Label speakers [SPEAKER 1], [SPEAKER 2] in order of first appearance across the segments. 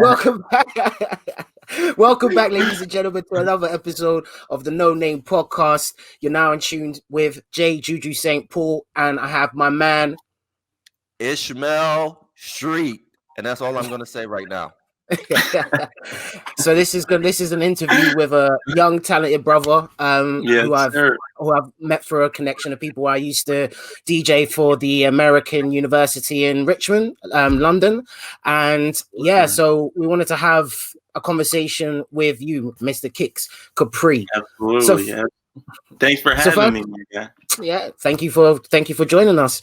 [SPEAKER 1] Welcome back. Welcome back, ladies and gentlemen, to another episode of the No Name Podcast. You're now in tune with J. Juju St. Paul, and I have my man
[SPEAKER 2] Ishmael Street. And that's all I'm going to say right now.
[SPEAKER 1] So this is an interview with a young talented brother who I've met through a connection of people I used to DJ for the American University in Richmond, London, and so we wanted to have a conversation with you, Mr. Kicks Kapri.
[SPEAKER 3] Absolutely. Thanks for having me.
[SPEAKER 1] Yeah, thank you for joining us.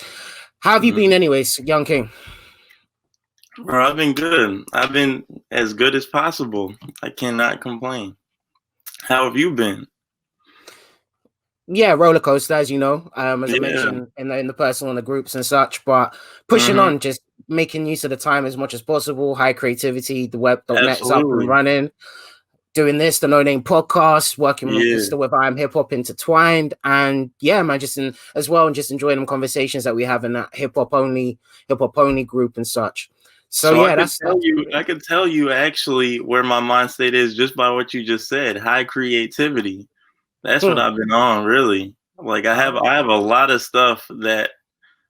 [SPEAKER 1] How have you been, anyways, young king?
[SPEAKER 3] Bro, I've been good. I've been as good as possible. I cannot complain. How have you been?
[SPEAKER 1] Yeah, roller coaster, as you know, as I mentioned in the personal and the groups and such, but pushing on, just making use of the time as much as possible, high creativity, the web.net's up and running, doing this, the No Name Podcast, working still with IAmHipHop intertwined, and just enjoying them conversations that we have in that hip hop only group and such. So
[SPEAKER 3] I can tell you actually where my mind state is just by what you just said. High creativity. That's what I've been on, really. Like I have a lot of stuff that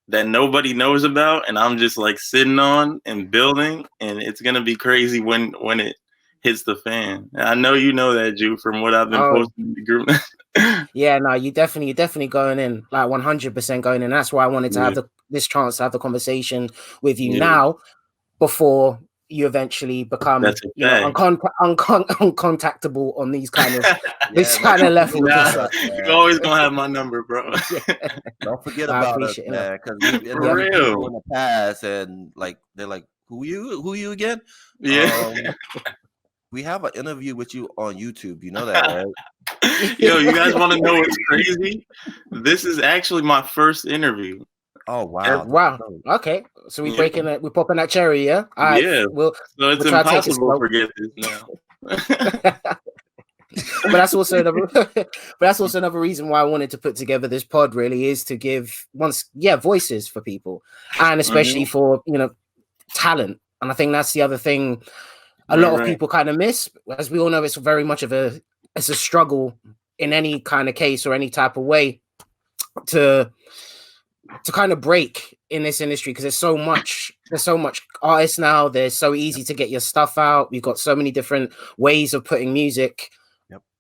[SPEAKER 3] nobody knows about, and I'm just like sitting on and building, and it's gonna be crazy when it hits the fan. And I know you know that, Ju, from what I've been posting in the group.
[SPEAKER 1] Yeah, no, you're definitely going in, like 100% going in. That's why I wanted to have this chance to have the conversation with you now, before you eventually become uncontactable on these kind of kind of levels.
[SPEAKER 3] You're always gonna have my number, bro.
[SPEAKER 2] Don't forget about us, man, because we've interviewed people in the past, and like they're like, who you again?
[SPEAKER 3] Yeah.
[SPEAKER 2] We have an interview with you on YouTube. You know that, right?
[SPEAKER 3] Yo, you guys want to know what's crazy? This is actually my first interview.
[SPEAKER 2] Oh wow!
[SPEAKER 1] Wow. Okay, so we're popping that cherry, yeah.
[SPEAKER 3] So it's impossible to forget this now.
[SPEAKER 1] But that's also another reason why I wanted to put together this pod. Really, is to give voices for people, and especially for talent. And I think that's the other thing a lot of people kind of miss. As we all know, it's very much it's a struggle in any kind of case or any type of way to kind of break in this industry, because there's so much artists now. There's so easy to get your stuff out. We've got so many different ways of putting music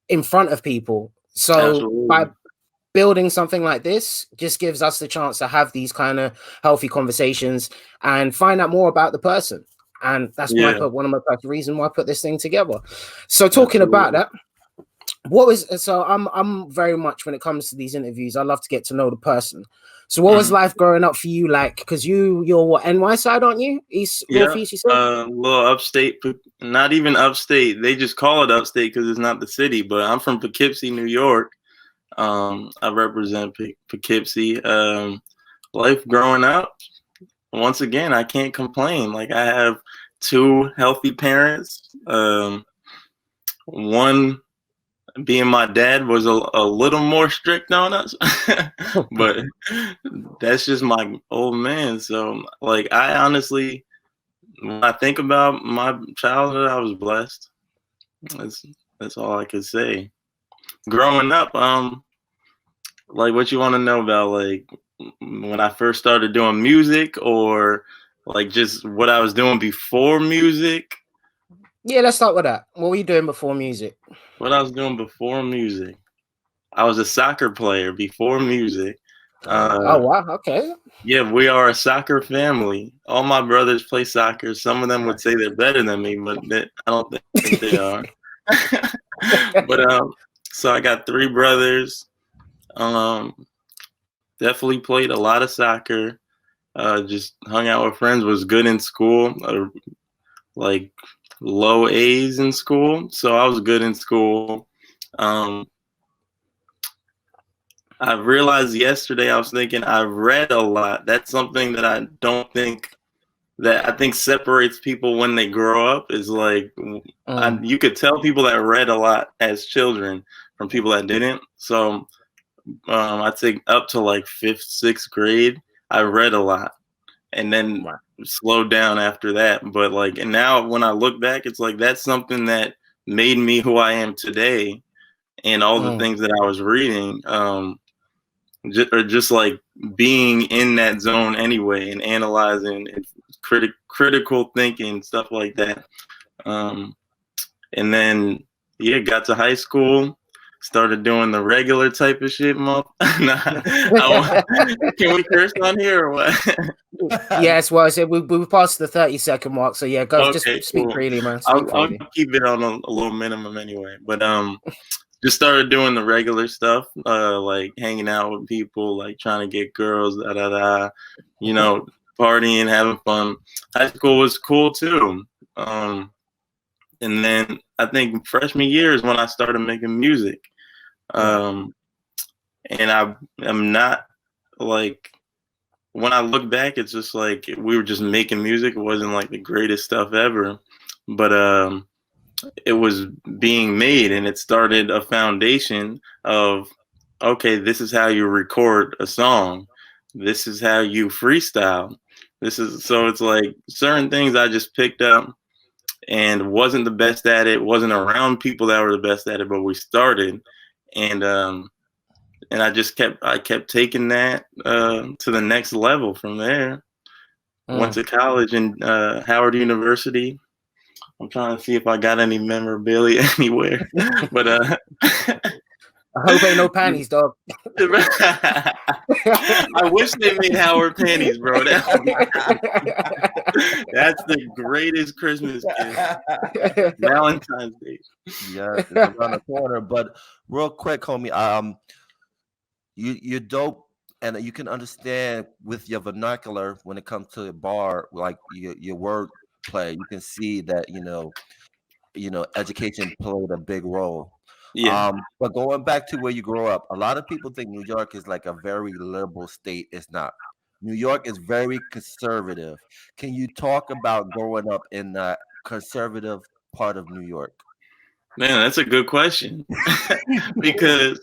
[SPEAKER 1] in front of people. So by building something like this, just gives us the chance to have these kind of healthy conversations and find out more about the person. And that's one of my reasons why I put this thing together. So talking about that, I'm very much, when it comes to these interviews, I love to get to know the person. So what was life growing up for you like? Because you're what, NY side, aren't you? Northeast, you said?
[SPEAKER 3] Little upstate, not even upstate. They just call it upstate because it's not the city. But I'm from Poughkeepsie, New York. I represent Poughkeepsie. Life growing up, once again, I can't complain. Like I have two healthy parents. One being my dad was a little more strict on us, but that's just my old man. So like, I honestly, when I think about my childhood, I was blessed. That's all I could say. Growing up, like what you want to know about, like when I first started doing music, or like just what I was doing before music?
[SPEAKER 1] Yeah, let's start with that. What were you doing before music?
[SPEAKER 3] What I was doing before music, I was a soccer player before music.
[SPEAKER 1] Oh wow, okay.
[SPEAKER 3] Yeah, we are a soccer family. All my brothers play soccer. Some of them would say they're better than me, but I don't think they are. But so I got three brothers. Definitely played a lot of soccer. Just hung out with friends. Was good in school. Like low A's in school, so I was good in school. I realized yesterday, I was thinking I read a lot. That's something that I think separates people when they grow up, is like you could tell people that read a lot as children from people that didn't. So I'd say up to like 5th, 6th grade, I read a lot. And then slowed down after that. But like, and now when I look back, it's like that's something that made me who I am today, and all the things that I was reading, or just like being in that zone anyway, and analyzing and critical thinking, stuff like that. And then got to high school, started doing the regular type of shit. Can we curse on here or what?
[SPEAKER 1] Yes, well, I said we passed the 30-second mark, so yeah, go. Okay, just speak
[SPEAKER 3] cool.
[SPEAKER 1] freely, man.
[SPEAKER 3] I'll keep it on a little minimum anyway. But just started doing the regular stuff, like hanging out with people, like trying to get girls, you know, partying, having fun. High school was cool too. And then I think freshman year is when I started making music. And I'm not like, when I look back, it's just like we were just making music. It wasn't like the greatest stuff ever, but it was being made, and it started a foundation of, okay, this is how you record a song. This is how you freestyle. So it's like certain things I just picked up and wasn't the best at it, wasn't around people that were the best at it, but we started. And I just kept taking that to the next level from there. Went to college in Howard University. I'm trying to see if I got any memorabilia anywhere, but
[SPEAKER 1] I hope ain't no panties, dog.
[SPEAKER 3] I wish they made Howard panties, bro. That's the greatest Christmas gift. Valentine's Day.
[SPEAKER 2] Yes, it's around the corner. But real quick, homie, you're dope, and you can understand with your vernacular when it comes to the bar, like your word play. You can see that education played a big role.
[SPEAKER 3] Yeah.
[SPEAKER 2] But going back to where you grew up, a lot of people think New York is like a very liberal state. It's not. New York is very conservative. Can you talk about growing up in the conservative part of New York?
[SPEAKER 3] Man, that's a good question. because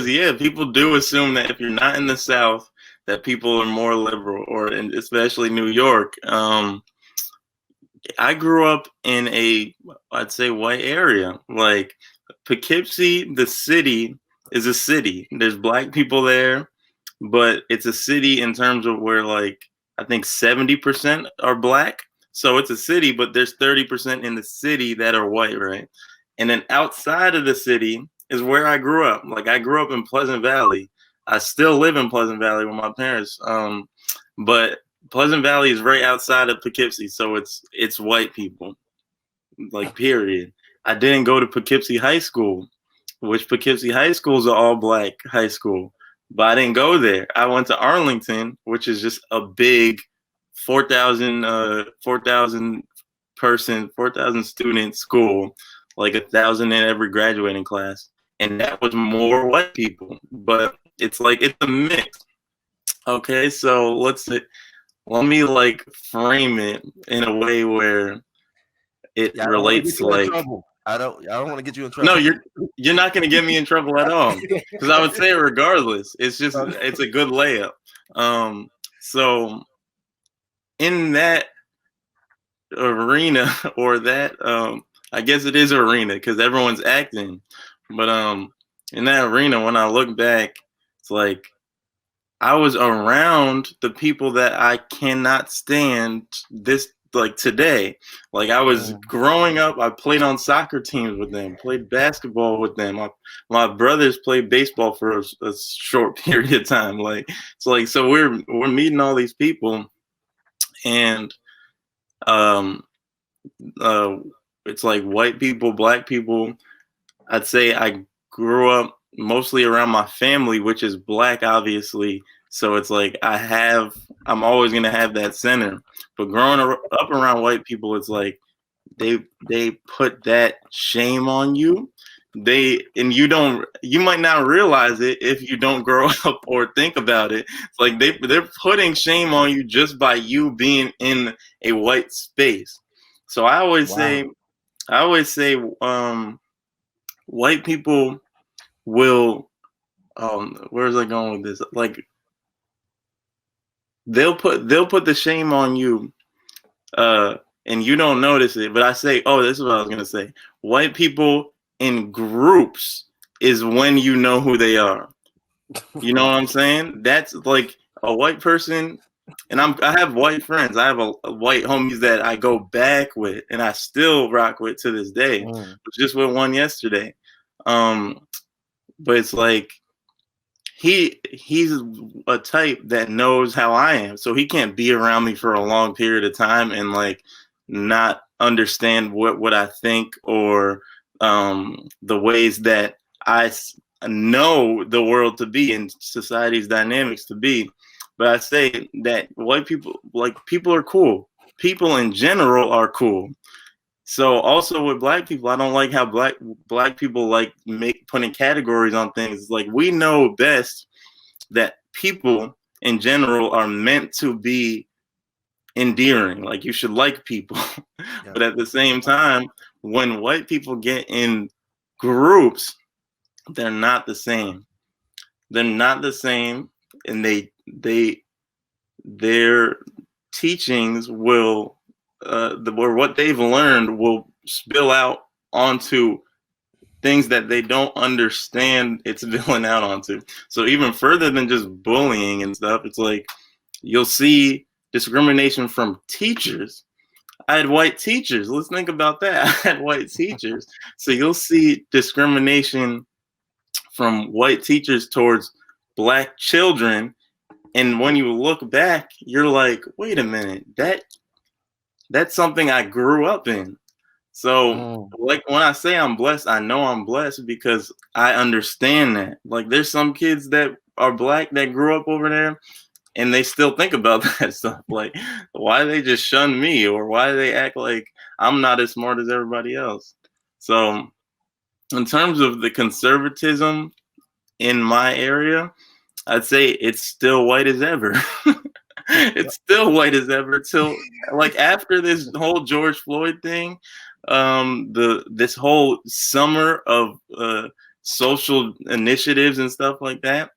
[SPEAKER 3] yeah, people do assume that if you're not in the South, that people are more liberal, and especially New York. I grew up in I'd say white area. Like Poughkeepsie, the city is a city. There's black people there, but it's a city in terms of where like I think 70% are black. So it's a city, but there's 30% in the city that are white, right? And then outside of the city is where I grew up. Like I grew up in Pleasant Valley. I still live in Pleasant Valley with my parents. But Pleasant Valley is right outside of Poughkeepsie, so it's white people, like period. I didn't go to Poughkeepsie High School, which Poughkeepsie High School is an all-black high school, but I didn't go there. I went to Arlington, which is just a big 4,000 student school, like 1,000 in every graduating class, and that was more white people. But it's like it's a mix. Okay, so let me like frame it in a way where it relates to like.
[SPEAKER 2] I don't want to get you in trouble.
[SPEAKER 3] No, you're not going to get me in trouble at all, because I would say it regardless. It's just it's a good layup. So in that arena, or that I guess it is arena because everyone's acting, but in that arena, when I look back, it's like I was around the people that I cannot stand like today. Like I was growing up, I played on soccer teams with them, played basketball with them. My brothers played baseball for a short period of time. Like it's like, so we're meeting all these people, and it's like white people, black people. I'd say I grew up mostly around my family, which is black, obviously. So it's like I'm always gonna have that center. But growing up around white people, it's like they put that shame on you. You might not realize it if you don't grow up or think about it. It's like they're putting shame on you just by you being in a white space. So I always say, white people will, where's I going with this? Like they'll put the shame on you and you don't notice it, but I say, oh, this is what I was gonna say. White people in groups is when you know who they are. You know what I'm saying? That's like a white person, and I have white friends. I have a white homies that I go back with, and I still rock with to this day. Just with one yesterday. But it's like he's a type that knows how I am, so he can't be around me for a long period of time and like not understand what I think or the ways that I know the world to be and society's dynamics to be. But I say that white people, like, people are cool. People in general are cool. So also with black people, I don't like how black people like putting categories on things. Like, we know best that people in general are meant to be endearing. Like, you should like people. Yeah. But at the same time, when white people get in groups, they're not the same. They're not the same, and their teachings will or what they've learned will spill out onto things that they don't understand it's spilling out onto. So even further than just bullying and stuff, it's like you'll see discrimination from teachers. I had white teachers. Let's think about that. I had white teachers. So you'll see discrimination from white teachers towards black children. And when you look back, you're like, wait a minute, that's something I grew up in. So like when I say I'm blessed, I know I'm blessed because I understand that. Like, there's some kids that are black that grew up over there and they still think about that stuff. Like, why they just shun me, or why they act like I'm not as smart as everybody else. So in terms of the conservatism in my area, I'd say it's still white as ever. It's still white as ever till like after this whole George Floyd thing, this whole summer of social initiatives and stuff like that.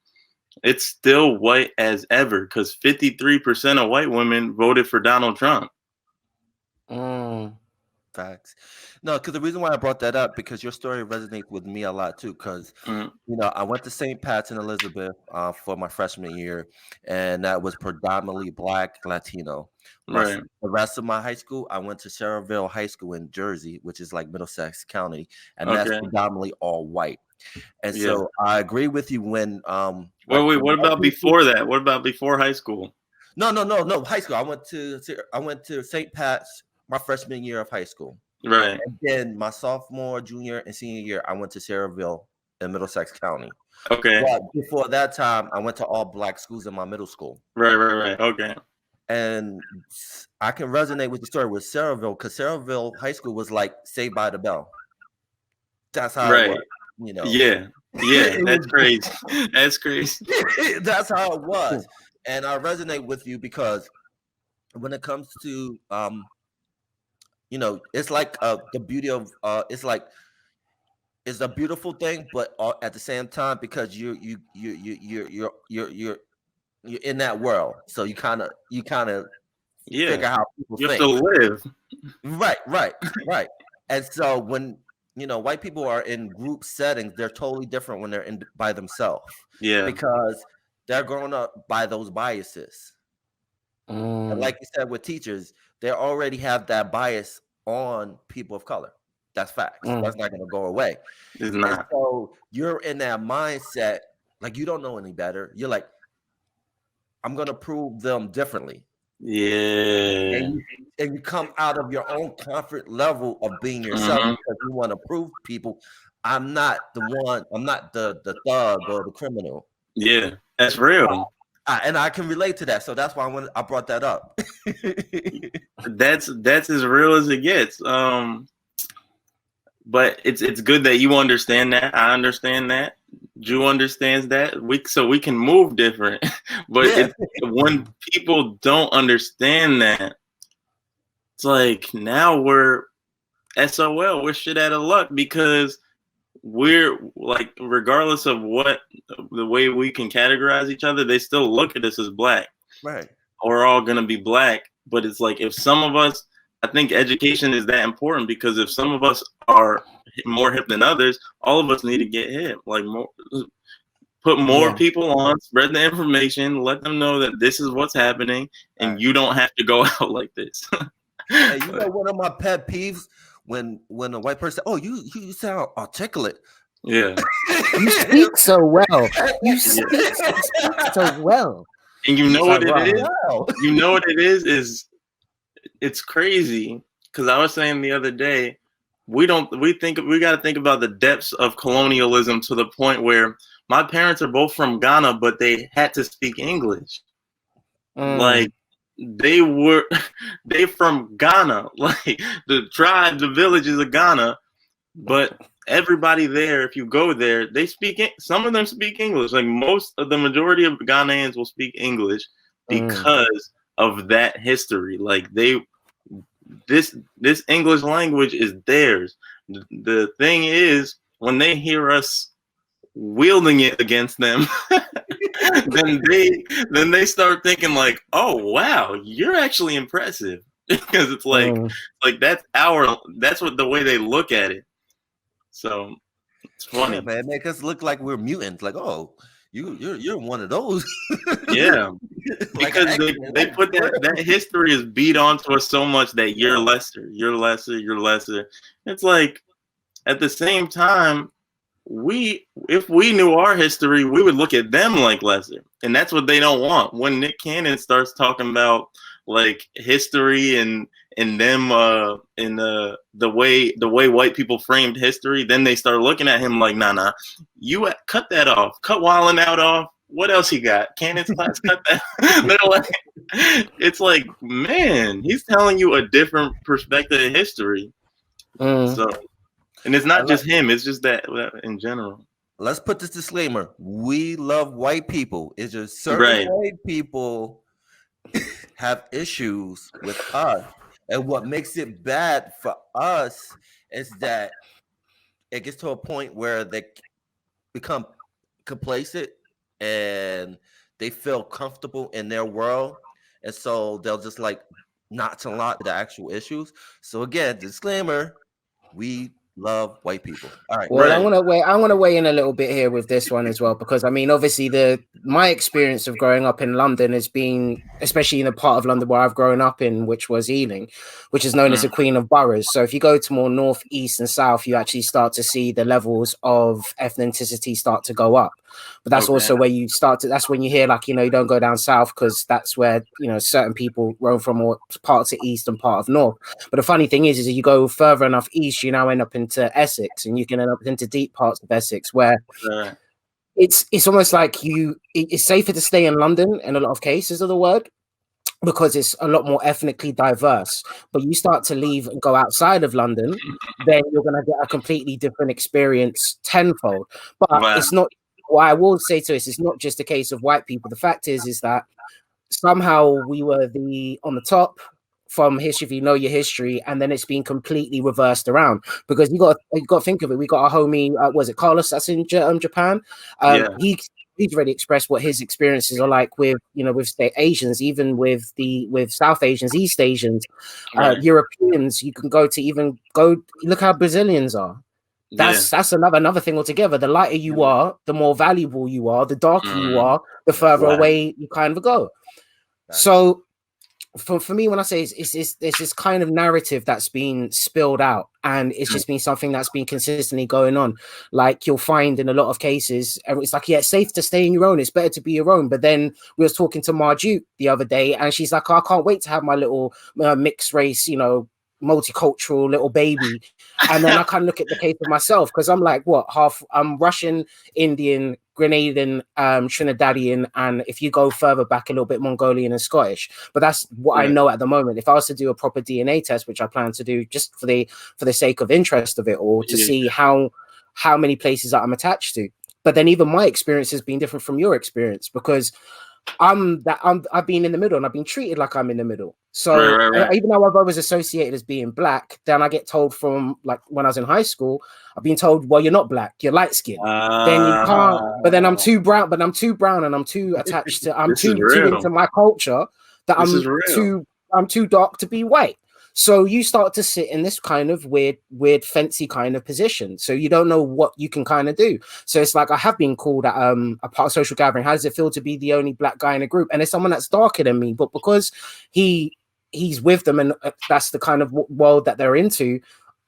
[SPEAKER 3] It's still white as ever because 53% of white women voted for Donald Trump.
[SPEAKER 2] Facts. No, because the reason why I brought that up, because your story resonates with me a lot too. Because you know, I went to St. Pat's in Elizabeth for my freshman year, and that was predominantly Black, Latino.
[SPEAKER 3] Right.
[SPEAKER 2] The rest of my high school, I went to Saraville High School in Jersey, which is like Middlesex County, and that's predominantly all white. And so I agree with you when
[SPEAKER 3] wait, what about before that? What about before high school?
[SPEAKER 2] No. High school. I went to St. Pat's my freshman year of high school.
[SPEAKER 3] Right.
[SPEAKER 2] And then my sophomore, junior, and senior year, I went to Saraville in Middlesex County.
[SPEAKER 3] Okay.
[SPEAKER 2] But before that time, I went to all Black schools in my middle school.
[SPEAKER 3] Right. Okay.
[SPEAKER 2] And I can resonate with the story with Saraville, because Saraville High School was like Saved by the Bell. That's how it was, you know.
[SPEAKER 3] Yeah, that's crazy. That's crazy.
[SPEAKER 2] That's how it was. And I resonate with you because when it comes to you know, it's like the beauty of it's like it's a beautiful thing, but at the same time, because you're in that world, so you kind of figure out how people
[SPEAKER 3] you
[SPEAKER 2] think.
[SPEAKER 3] have to live.
[SPEAKER 2] Right. And so when you know white people are in group settings, they're totally different when they're by themselves.
[SPEAKER 3] Yeah,
[SPEAKER 2] because they're growing up by those biases. And like you said with teachers, they already have that bias on people of color. That's facts. That's not going to go away.
[SPEAKER 3] It's not.
[SPEAKER 2] And so you're in that mindset, like you don't know any better. You're like, I'm going to prove them differently.
[SPEAKER 3] Yeah.
[SPEAKER 2] And you come out of your own comfort level of being yourself because you want to prove people, I'm not the one. I'm not the thug or the criminal.
[SPEAKER 3] Yeah, that's real.
[SPEAKER 2] And I can relate to that, so that's why I brought that up.
[SPEAKER 3] That's as real as it gets. But it's good that you understand that. I understand that. Drew understands that. So we can move different. But when people don't understand that, it's like now we're SOL. We're shit out of luck because we're like, regardless of what the way we can categorize each other, they still look at us as black.
[SPEAKER 2] Right.
[SPEAKER 3] We're all gonna be black But it's like, if some of us, I think education is that important, because if some of us are more hip than others, all of us need to get hip. Like, put more people on, spread the information, let them know that this is what's happening, and you don't have to go out like this.
[SPEAKER 2] Hey, you know, one of my pet peeves, when a white person, oh, you sound articulate.
[SPEAKER 3] Yeah.
[SPEAKER 1] You speak so well. You speak so well.
[SPEAKER 3] And you know what it is? Wow. You know what it is it's crazy, because I was saying the other day, we got to think about the depths of colonialism, to the point where my parents are both from Ghana, but they had to speak English. Like, they from Ghana, like the tribe, the villages of Ghana, but everybody there, if you go there, they speak. Some of them speak English. Like, the majority of Ghanaians will speak English because of that history. Like, this English language is theirs. The thing is, when they hear us wielding it against them, then they start thinking like, oh wow, you're actually impressive. Because it's like that's what the way they look at it. So it's funny.
[SPEAKER 2] Yeah, man, make us look like we're mutants. Like, oh, you're one of those.
[SPEAKER 3] Yeah. Because they put that history is beat onto us so much that you're lesser. It's like, at the same time, if we knew our history, we would look at them like lesser, and that's what they don't want. When Nick Cannon starts talking about like history and them in the way white people framed history, then they start looking at him like, nah, you cut that off, cut Wildin' Out off. What else he got? Cannon's class, cut that. They're like, it's like, man, he's telling you a different perspective of history. So. And it's not just him, it's just that in general.
[SPEAKER 2] Let's put this disclaimer. We love white people. It's just certain white people have issues with us. And what makes it bad for us is that it gets to a point where they become complacent and they feel comfortable in their world. And so they'll just like not to lot the actual issues. So again, disclaimer, we love white people. All right.
[SPEAKER 1] Well, I want to weigh in a little bit here with this one as well, because I mean, obviously, my experience of growing up in London has been, especially in the part of London where I've grown up in, which was Ealing, which is known as the Queen of Boroughs. So if you go to more north, east, and south, you actually start to see the levels of ethnicity start to go up. But that's also where you start to. That's when you hear like, you know, you don't go down south because that's where, you know, certain people roam from, or parts of east and part of north. But the funny thing is you go further enough east, you now end up into Essex, and you can end up into deep parts of Essex where it's almost like it's safer to stay in London in a lot of cases of the word, because it's a lot more ethnically diverse. But you start to leave and go outside of London, then you're going to get a completely different experience tenfold. But it's not. What I will say to this, it's not just a case of white people. The fact is that somehow we were on the top from history, if you know your history, and then it's been completely reversed around, because you got to think of it. We got our homie, was it Carlos? That's in Japan. He's already expressed what his experiences are like with, you know, with state Asians, even with South Asians, East Asians, Europeans. You can go look how Brazilians are. That's another thing altogether. The lighter you are, the more valuable you are. The darker you are, the further away you kind of go. So for me, when I say it's this kind of narrative that's been spilled out, and it's just been something that's been consistently going on. Like, you'll find in a lot of cases, and it's like, yeah, it's safe to stay in your own. It's better to be your own. But then we was talking to Marju the other day, and she's like, oh, I can't wait to have my little mixed race, you know, multicultural little baby. And then I kind of look at the case of myself, because I'm like, what, I'm Russian, Indian, Grenadian, Trinidadian, and if you go further back a little bit, Mongolian and Scottish. But that's what I know at the moment. If I was to do a proper DNA test, which I plan to do just for the sake of interest of it all, to see how many places that I'm attached to. But then even my experience has been different from your experience, because I've been in the middle, and I've been treated like I'm in the middle. So even though I've always associated as being black, then I get told from, like, when I was in high school, I've been told, well, you're not black, you're light skinned. Then you can't. But then I'm too brown. And I'm too attached to. I'm too into my culture that I'm too dark to be white. So you start to sit in this kind of weird, fancy kind of position. So you don't know what you can kind of do. So it's like I have been called at a part of social gathering. How does it feel to be the only black guy in a group? And it's someone that's darker than me, but because he's with them, and that's the kind of world that they're into.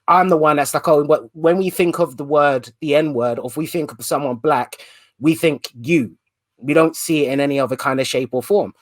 [SPEAKER 1] I'm the one that's like, oh, but when we think of the N word, or if we think of someone black, we think you. We don't see it in any other kind of shape or form.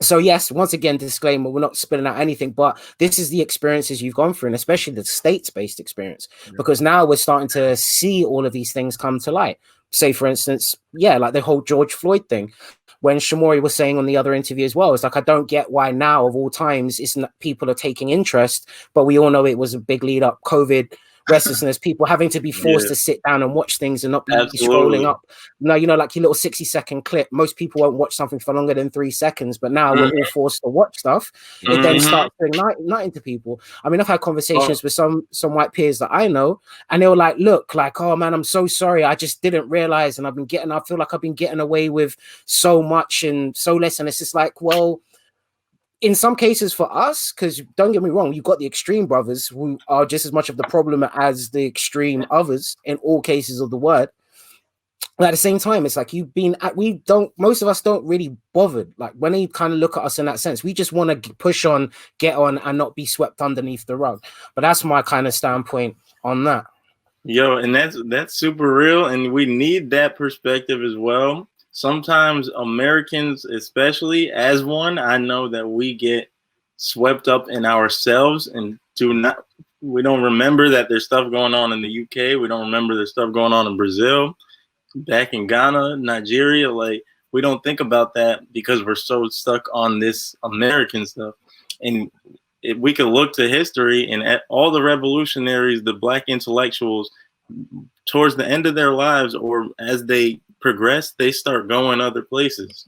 [SPEAKER 1] So yes, once again, disclaimer, we're not spilling out anything, but this is the experiences you've gone through, and especially the states-based experience, because now we're starting to see all of these things come to light. Say, for instance, like the whole George Floyd thing, when Shamori was saying on the other interview as well, it's like, I don't get why now of all times people are taking interest, but we all know it was a big lead up, COVID, restlessness, people having to be forced to sit down and watch things and not be scrolling up. No, like your little 60-second clip. Most people won't watch something for longer than 3 seconds, but now we're all forced to watch stuff. It then starts to ignite to people. I mean, I've had conversations with some white peers that I know, and they were like, look, like, oh man, I'm so sorry. I just didn't realize. And I feel like I've been getting away with so much and so less. And it's just like, well, in some cases for us, because don't get me wrong, you've got the extreme brothers who are just as much of the problem as the extreme others in all cases of the word. But at the same time, it's like most of us don't really bother. Like when you kind of look at us in that sense, we just want to push on, get on, and not be swept underneath the rug. But that's my kind of standpoint on that.
[SPEAKER 3] Yo, and that's super real, and we need that perspective as well. Sometimes Americans, especially as one, I know that we get swept up in ourselves and we don't remember that there's stuff going on in the UK. We don't remember there's stuff going on in Brazil, back in Ghana, Nigeria. Like, we don't think about that because we're so stuck on this American stuff. And we could look to history, and at all the revolutionaries, the black intellectuals, towards the end of their lives or as they progress, they start going other places.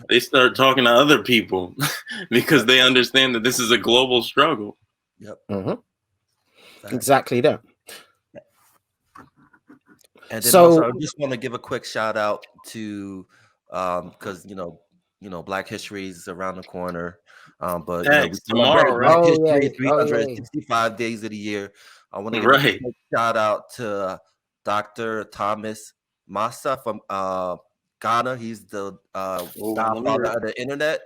[SPEAKER 3] They start talking to other people because they understand that this is a global struggle.
[SPEAKER 1] Exactly that.
[SPEAKER 2] And then also, I just want to give a quick shout out to because Black History is around the corner. But we
[SPEAKER 3] tomorrow,
[SPEAKER 2] Black History 365 days of the year. I want to give a quick shout out to Dr. Thomas Massa from Ghana. He's the godfather of the internet.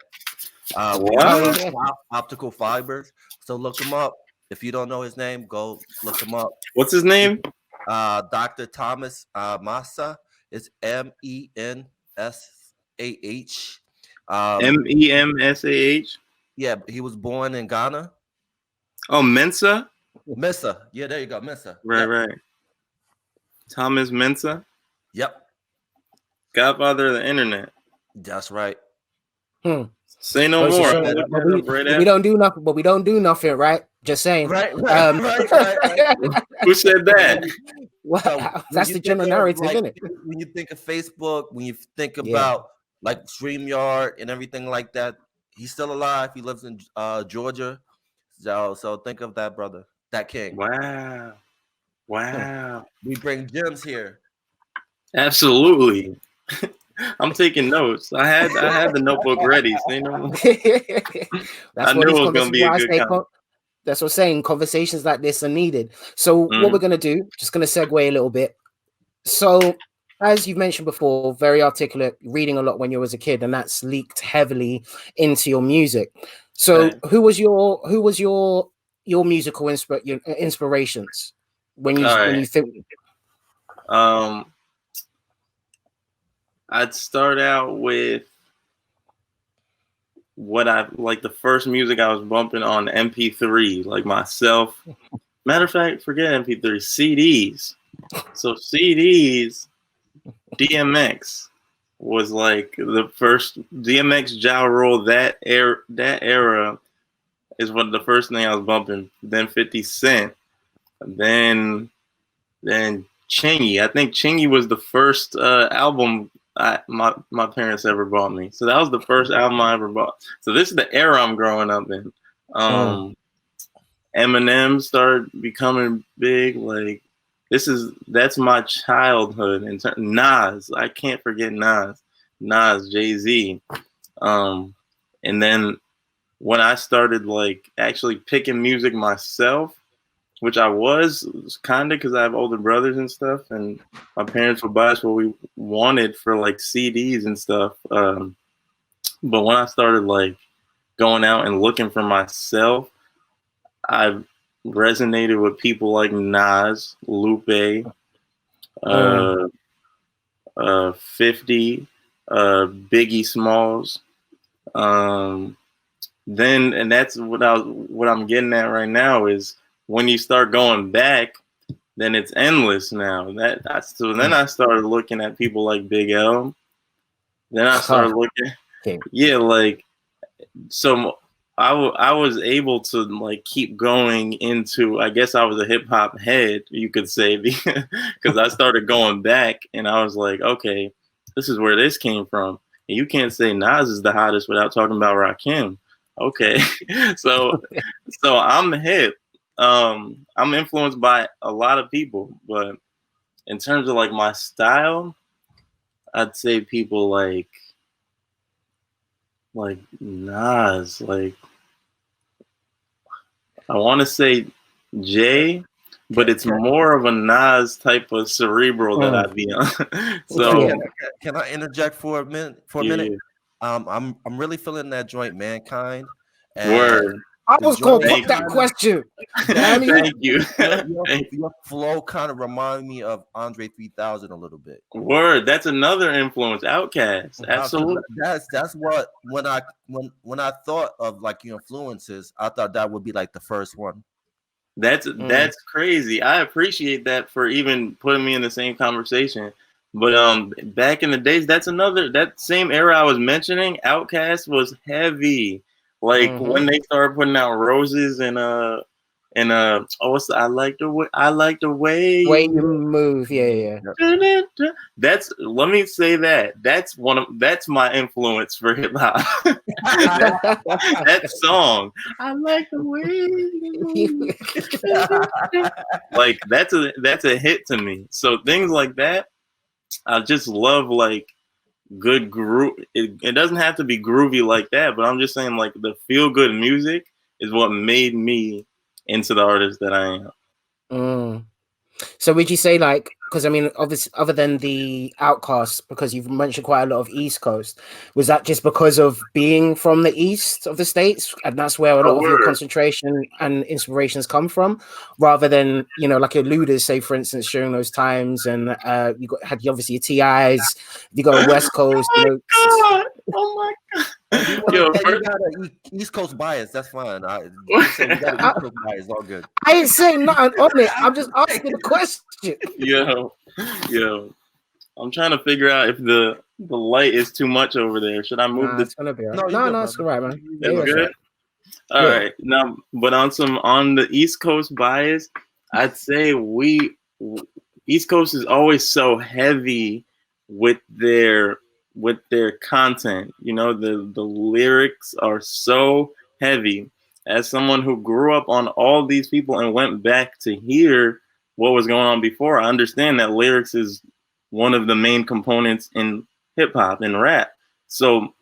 [SPEAKER 2] Optical fibers. So look him up. If you don't know his name, go look him up.
[SPEAKER 3] What's his name?
[SPEAKER 2] Dr. Thomas Massa. It's MENSAH.
[SPEAKER 3] MEMSAH.
[SPEAKER 2] Yeah, he was born in Ghana.
[SPEAKER 3] Oh, Mensa.
[SPEAKER 2] Mensa. Yeah, there you go, Mensa.
[SPEAKER 3] Right. Thomas Mensa.
[SPEAKER 2] Yep.
[SPEAKER 3] Godfather of the internet.
[SPEAKER 2] That's right.
[SPEAKER 3] Say no more.
[SPEAKER 1] We don't do nothing, but we don't do nothing, right? Just saying.
[SPEAKER 2] Right.
[SPEAKER 3] Who said that?
[SPEAKER 1] Well, so that's the general narrative, isn't it?
[SPEAKER 2] When you think of Facebook, when you think about like StreamYard and everything like that, he's still alive. He lives in Georgia. So think of that brother, that king.
[SPEAKER 3] Wow.
[SPEAKER 2] We bring gems here.
[SPEAKER 3] Absolutely. I'm taking notes. I had the notebook ready. I knew it was going to be a good conversation.
[SPEAKER 1] That's what I'm saying. Conversations like this are needed. So what we're going to do, just going to segue a little bit. So as you've mentioned before, very articulate, reading a lot when you was a kid, and that's leaked heavily into your music. So who was your musical inspirations when you think?
[SPEAKER 3] I'd start out with what I like, the first music I was bumping on MP3, like myself. Matter of fact, forget MP3, CDs. So CDs, DMX was like the first. DMX, Ja Rule, that era is what the first thing I was bumping. Then 50 Cent, then Chingy. I think Chingy was the first album my parents ever bought me. So that was the first album I ever bought. So this is the era I'm growing up in. Eminem started becoming big. Like that's my childhood. Nas, I can't forget Nas, Jay-Z. And then when I started like actually picking music myself, which I was kind of because I have older brothers and stuff, and my parents would buy us what we wanted for like CDs and stuff. But when I started like going out and looking for myself, I resonated with people like Nas, Lupe, uh, 50, Biggie Smalls. Then, and that's what I'm getting at right now is when you start going back, then it's endless now. So then I started looking at people like Big L. Then I started looking, yeah, like so. I was able to like keep going into. I guess I was a hip hop head, you could say, because I started going back, and I was like, okay, this is where this came from. And you can't say Nas is the hottest without talking about Rakim. Okay, so I'm hip. I'm influenced by a lot of people, but in terms of like my style, I'd say people like Nas, like I want to say Jay, but it's more of a Nas type of cerebral that I'd be on. So
[SPEAKER 2] can I interject for a minute? I'm really feeling that joint, Mankind. And
[SPEAKER 3] word.
[SPEAKER 1] I was gonna put that question.
[SPEAKER 3] Thank you.
[SPEAKER 2] Your flow kind of remind me of Andre 3000 a little bit.
[SPEAKER 3] Word. That's another influence. Outkast. Absolutely.
[SPEAKER 2] That's what when I thought of like your influences, I thought that would be like the first one.
[SPEAKER 3] That's crazy. I appreciate that for even putting me in the same conversation. But back in the days, that same era I was mentioning, Outkast was heavy. Like when they started putting out Roses and I like the way
[SPEAKER 1] you move. Yeah.
[SPEAKER 3] Let me say that's my influence for hip hop. that song. I like the way you move. Like that's a hit to me. So things like that, I just love like good groove. It doesn't have to be groovy like that, but I'm just saying like the feel good music is what made me into the artist that I am.
[SPEAKER 1] So would you say like, because I mean, obviously, other than the Outcast, because you've mentioned quite a lot of East Coast, was that just because of being from the east of the States, and that's where a lot of your concentration and inspirations come from, rather than like your Luders, say for instance, during those times, and you had obviously your TIs, you go West Coast,
[SPEAKER 3] Oh my god!
[SPEAKER 2] You got an East Coast bias. That's fine. You got an East Coast bias. All good.
[SPEAKER 1] I ain't saying nothing on it. I'm just asking the question.
[SPEAKER 3] Yo, I'm trying to figure out if the light is too much over there. Should I move this?
[SPEAKER 1] It's gonna be right. No, it's all right, man.
[SPEAKER 3] It's good. Right. All right. Now, but on the East Coast bias, I'd say East Coast is always so heavy with their content. The lyrics are so heavy. As someone who grew up on all these people and went back to hear what was going on before, I understand that lyrics is one of the main components in hip hop and rap. So,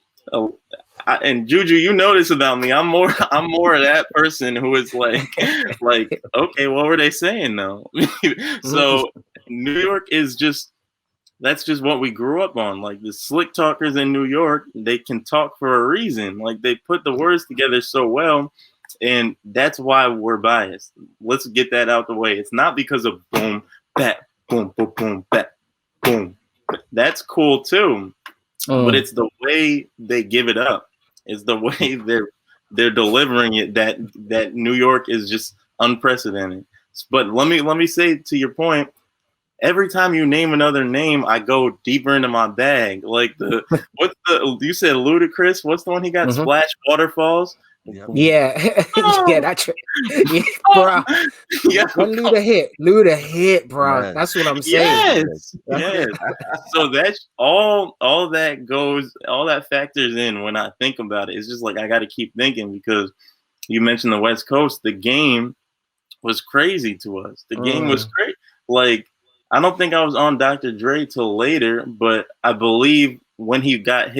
[SPEAKER 3] and Juju, you know this about me. I'm more of that person who is like, okay, what were they saying though? So New York is that's just what we grew up on. Like the slick talkers in New York, they can talk for a reason. Like they put the words together so well. And that's why we're biased. Let's get that out the way. It's not because of boom, bat, boom, boom, boom, bat, boom. That's cool too. But it's the way they give it up. It's the way they're delivering it that New York is just unprecedented. But let me say to your point, every time you name another name, I go deeper into my bag. Like you said Ludacris, what's the one he got? Splash Waterfalls?
[SPEAKER 1] Yeah, that's bro. When Luda hit, bro.
[SPEAKER 2] Yes.
[SPEAKER 1] That's what I'm saying.
[SPEAKER 3] Yes. So that's all that factors in when I think about it. It's just like I got to keep thinking because you mentioned the West Coast. The game was crazy to us. The game was great. Like I don't think I was on Dr. Dre till later, but I believe when he got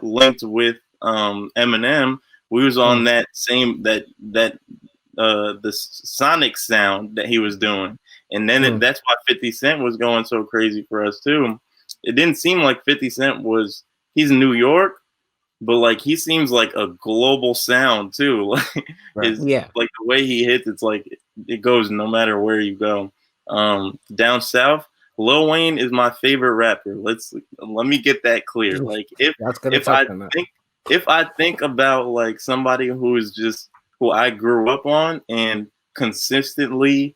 [SPEAKER 3] linked with Eminem we was on that same the sonic sound that he was doing, and then that's why 50 Cent was going so crazy for us too. It didn't seem like 50 Cent was, he's in New York, but like he seems like a global sound too. Like like the way he hits, it's like it goes no matter where you go. Down south, Lil Wayne is my favorite rapper. Let me get that clear. Like if I think about like somebody who I grew up on and consistently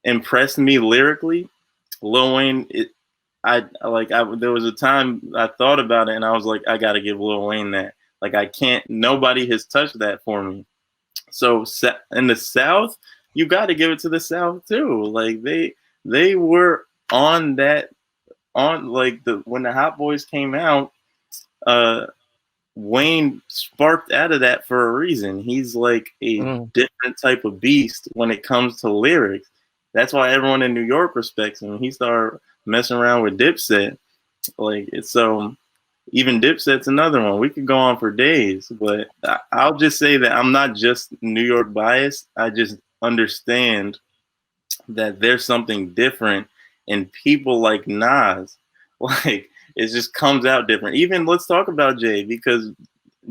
[SPEAKER 3] impressed me lyrically, Lil Wayne. There was a time I thought about it and I was like, I gotta give Lil Wayne that. Like nobody has touched that for me. So in the South, you got to give it to the South too. Like they were on when the Hot Boys came out, Wayne sparked out of that for a reason. He's like a different type of beast when it comes to lyrics. That's why everyone in New York respects him. He started messing around with Dipset. Like even Dipset's another one. We could go on for days, but I'll just say that I'm not just New York biased. I just understand that there's something different in people like Nas. Like it just comes out different. Even let's talk about Jay, because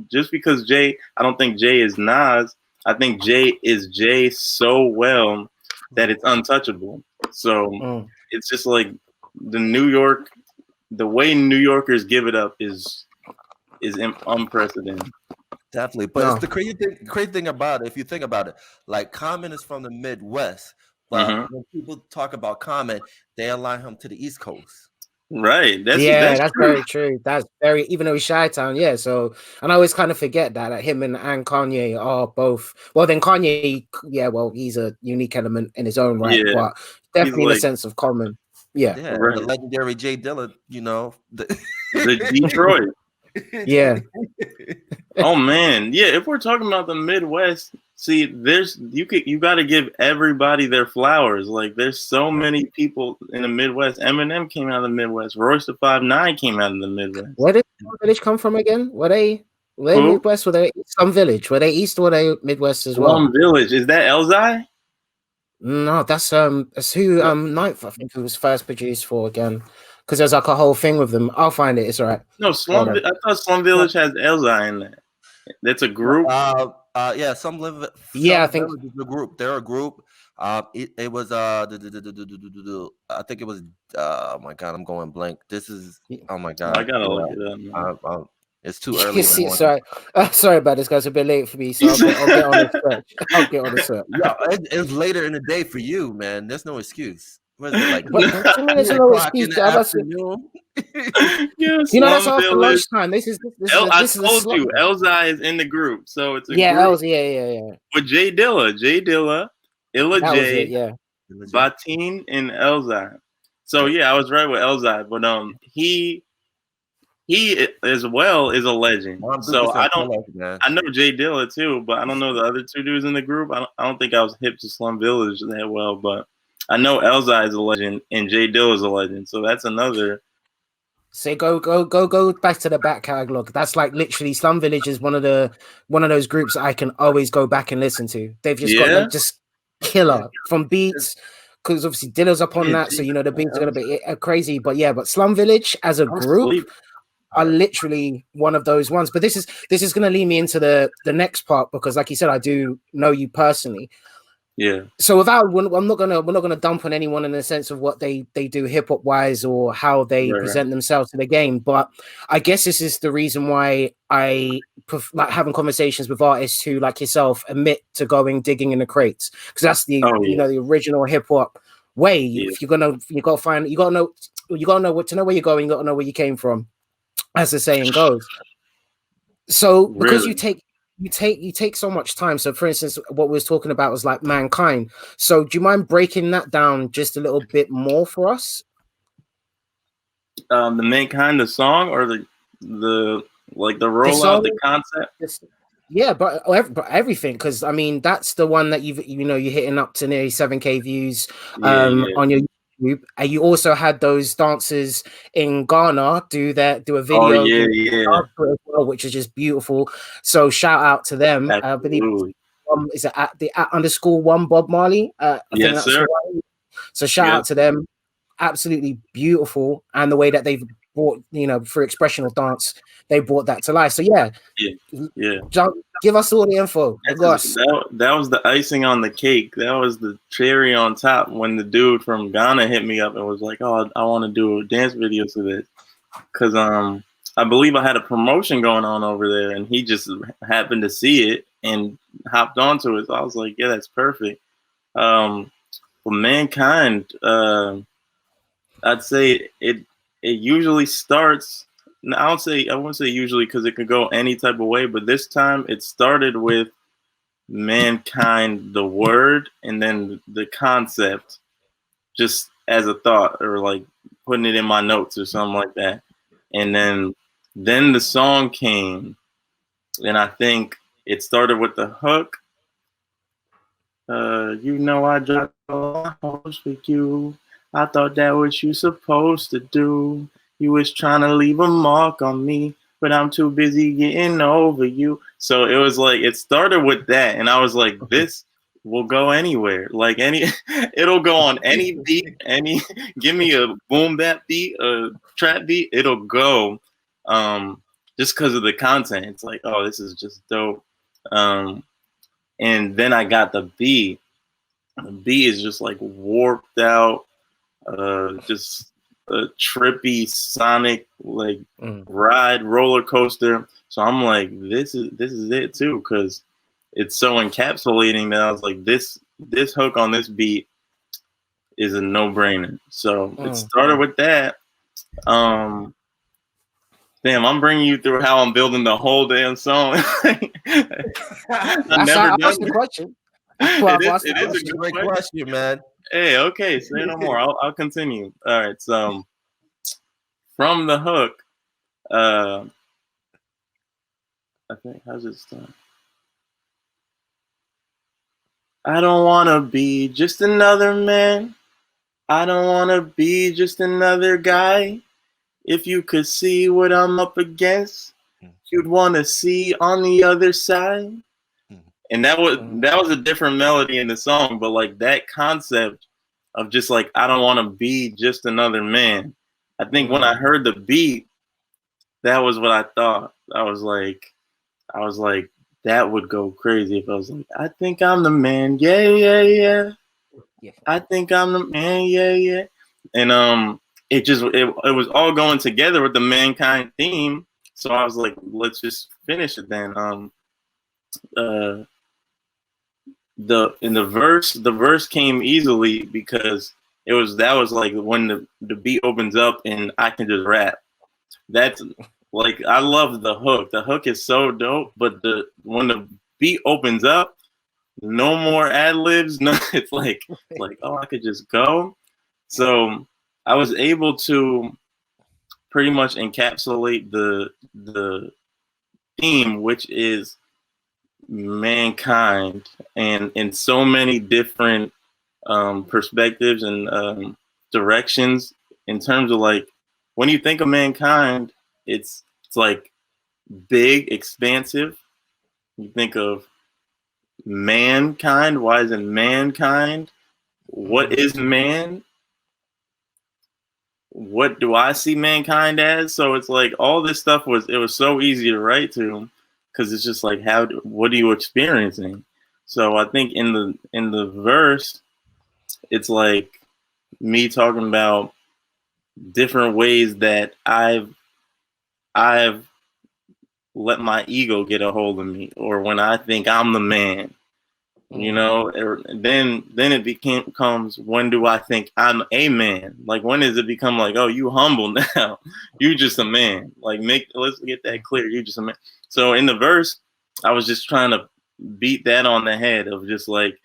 [SPEAKER 3] Jay, I don't think Jay is Nas. I think Jay is Jay so well that it's untouchable. So it's just like the way New Yorkers give it up is unprecedented.
[SPEAKER 2] Definitely, but it's the crazy thing about it. If you think about it, like Common is from the Midwest, but when people talk about Common, they align him to the East Coast.
[SPEAKER 3] Right. That's
[SPEAKER 1] very true. That's very, even though he's Chi-Town, yeah. So, and I always kind of forget that him and Kanye are both. Well, then Kanye, he's a unique element in his own right, but definitely in a sense of Common. Yeah,
[SPEAKER 2] right. The legendary Jay Dilla,
[SPEAKER 3] the Detroit.
[SPEAKER 1] Yeah.
[SPEAKER 3] Oh man, yeah. If we're talking about the Midwest, see, you got to give everybody their flowers. Like, there's so many people in the Midwest. Eminem came out of the Midwest. Royce the 5'9" came out of the Midwest.
[SPEAKER 1] Where did Village come from again? Were they Midwest? Were they Slum Village? Were they East or were they Midwest as well?
[SPEAKER 3] Slum Village. Is that Elzai?
[SPEAKER 1] No, that's who Ninth, I think, it was first produced for again. Because there's like a whole thing with them. I'll find it. It's all right.
[SPEAKER 3] No, I thought Slum Village has Elzai in that. That's a group.
[SPEAKER 2] Yeah, I think is a group. They're a group. It was I think it was. Oh my God, I'm going blank. This is. Oh my God,
[SPEAKER 3] I gotta look it up.
[SPEAKER 2] It's too early.
[SPEAKER 1] Sorry about this, guys. A bit late for me, so I'll get on the search. I'll get on the search.
[SPEAKER 2] Yeah, it's later in the day for you, man. There's no excuse. What is it like?
[SPEAKER 1] There's no excuse.
[SPEAKER 2] Afternoon?
[SPEAKER 1] That's after lunchtime. This is
[SPEAKER 3] I told you, Elzai is in the group, so it's a group.
[SPEAKER 1] Yeah.
[SPEAKER 3] With Jay Dilla, Illa J, Bateen, and Elzai. So yeah, I was right with Elzai, but he as well is a legend. So I know Jay Dilla too, but I don't know the other two dudes in the group. I don't think I was hip to Slum Village that well, but I know Elzai is a legend and Jay Dilla is a legend. So that's another.
[SPEAKER 1] So go back to the back catalog. That's like literally Slum Village is one of those groups I can always go back and listen to. They've just got just killer from beats. Because obviously Dilla's up on that, so the beats are gonna be crazy. But Slum Village as a group are literally one of those ones. But this is gonna lead me into the next part, because like you said, I do know you personally.
[SPEAKER 3] Yeah.
[SPEAKER 1] So we're not gonna dump on anyone in the sense of what they do hip hop wise or how they present themselves to the game. But I guess this is the reason why I like having conversations with artists who, like yourself, admit to digging in the crates, because that's the the original hip hop way. If you gotta know what to know where you're going. You gotta know where you came from, as the saying goes. So because you take so much time. So for instance, what we was talking about was like Mankind. So do you mind breaking that down just a little bit more for us?
[SPEAKER 3] The Mankind, the song, or the rollout, the concept?
[SPEAKER 1] Yeah, but everything, because I mean that's the one that you're hitting up to nearly 7K views on your YouTube, and you also had those dancers in Ghana do a
[SPEAKER 3] Oh
[SPEAKER 1] video
[SPEAKER 3] yeah, yeah.
[SPEAKER 1] as well, which is just beautiful. So shout out to them. I believe
[SPEAKER 3] Absolutely.
[SPEAKER 1] is it at the _1 Bob Marley? I think
[SPEAKER 3] Yes,
[SPEAKER 1] that's
[SPEAKER 3] sir.
[SPEAKER 1] the one. So shout out to them. Absolutely beautiful, and the way that they've brought, for expressional dance, they brought that to life. So yeah. Give us all the info.
[SPEAKER 3] That was the icing on the cake. That was the cherry on top when the dude from Ghana hit me up and was like, "Oh, I want to do a dance video to this," because I believe I had a promotion going on over there, and he just happened to see it and hopped onto it. So I was like, "Yeah, that's perfect." For Mankind, I'd say it usually starts. I won't say usually because it could go any type of way, but this time it started with Mankind, the word, and then the concept, just as a thought or like putting it in my notes or something like that. And then the song came, and I think it started with the hook. I dropped a host for you. I thought that what you supposed to do. You was trying to leave a mark on me, but I'm too busy getting over you. So it was like, it started with that. And I was like, this will go anywhere. Like it'll go on any beat, give me a boom bap beat, a trap beat, it'll go. Just because of the content. It's like, oh, this is just dope. And then I got the B. The B is just like warped out, just a trippy sonic like ride roller coaster. So I'm like, this is it too, because it's so encapsulating that I was like, this hook on this beat is a no-brainer. So it started with that. Damn, I'm bringing you through how I'm building the whole damn song.
[SPEAKER 1] I never done the question.
[SPEAKER 2] It is a great question, man.
[SPEAKER 3] Hey, okay, say no more. I'll continue. All right, so from the hook, I think how's it start? I don't wanna be just another man. I don't wanna be just another guy. If you could see what I'm up against, you'd wanna see on the other side. And that was a different melody in the song, but like that concept of just like, I don't want to be just another man. I think when I heard the beat, that was what I thought. I was like, that would go crazy if I was like, I think I'm the man. Yeah, yeah, yeah. I think I'm the man. Yeah, yeah. And it was all going together with the Mankind theme. So I was like, let's just finish it then. The verse came easily because that was like when the beat opens up and I can just rap. That's like, I love the hook. The hook is so dope, but when the beat opens up, no more ad libs. No, it's like oh, I could just go. So I was able to pretty much encapsulate the theme, which is mankind, and in so many different perspectives and directions. In terms of like, when you think of mankind, it's like big, expansive. You think of mankind. Why is it mankind? What is man? What do I see mankind as? So it's like all this stuff was so easy to write to, because it's just like, what are you experiencing? So I think in the verse, it's like me talking about different ways that I've let my ego get a hold of me, or when I think I'm the man, then it becomes, when do I think I'm a man? Like, when does it become like, oh, you humble now, you just a man? Like, let's get that clear, you just a man. So in the verse, I was just trying to beat that on the head of just like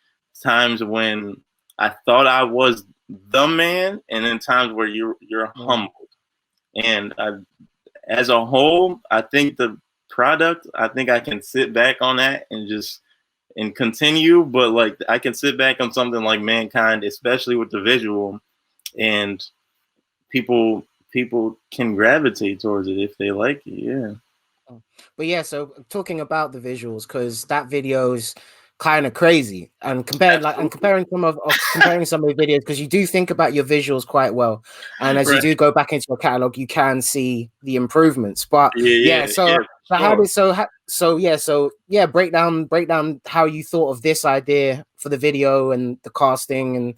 [SPEAKER 3] times when I thought I was the man, and then times where you're humbled. And as a whole, I think the product, I think I can sit back on that and continue, but like I can sit back on something like Mankind, especially with the visual, and people can gravitate towards it if they like it. Yeah.
[SPEAKER 1] But yeah, so talking about the visuals, because that video's kind of crazy, and comparing some of the videos, because you do think about your visuals quite well, and as you do go back into your catalog, you can see the improvements. But break down how you thought of this idea for the video and the casting, and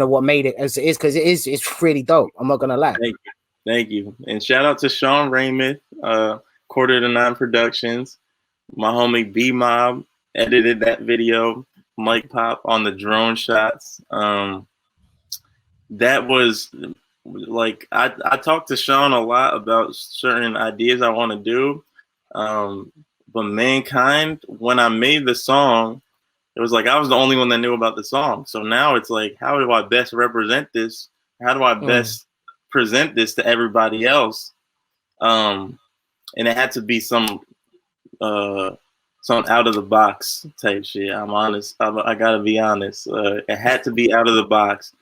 [SPEAKER 1] what made it as it is, because it's really dope. I'm not gonna lie.
[SPEAKER 3] Thank you, and shout out to Sean Raymond, Quarter to Nine Productions. My homie B Mob edited that video. Mike Pop on the drone shots. That was like I talked to Sean a lot about certain ideas I want to do. But Mankind, when I made the song, it was like I was the only one that knew about the song. So now it's like, how do I best represent this? How do I best present this to everybody else? And it had to be some out of the box type shit. I'm honest. I gotta be honest. It had to be out of the box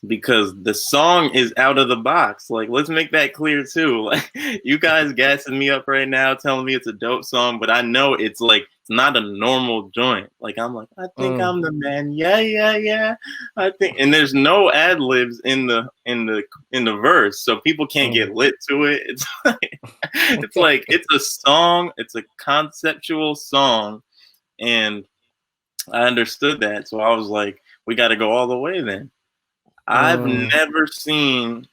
[SPEAKER 3] because the song is out of the box. Like, let's make that clear too. Like, you guys gassing me up right now, telling me it's a dope song, but I know it's like it's not a normal joint. Like, I'm like, I think I'm the man. Yeah. I think, and there's no ad libs in the verse, so people can't get lit to it. It's like it's a song. It's a conceptual song, and I understood that. So I was like, we got to go all the way then. I've never seen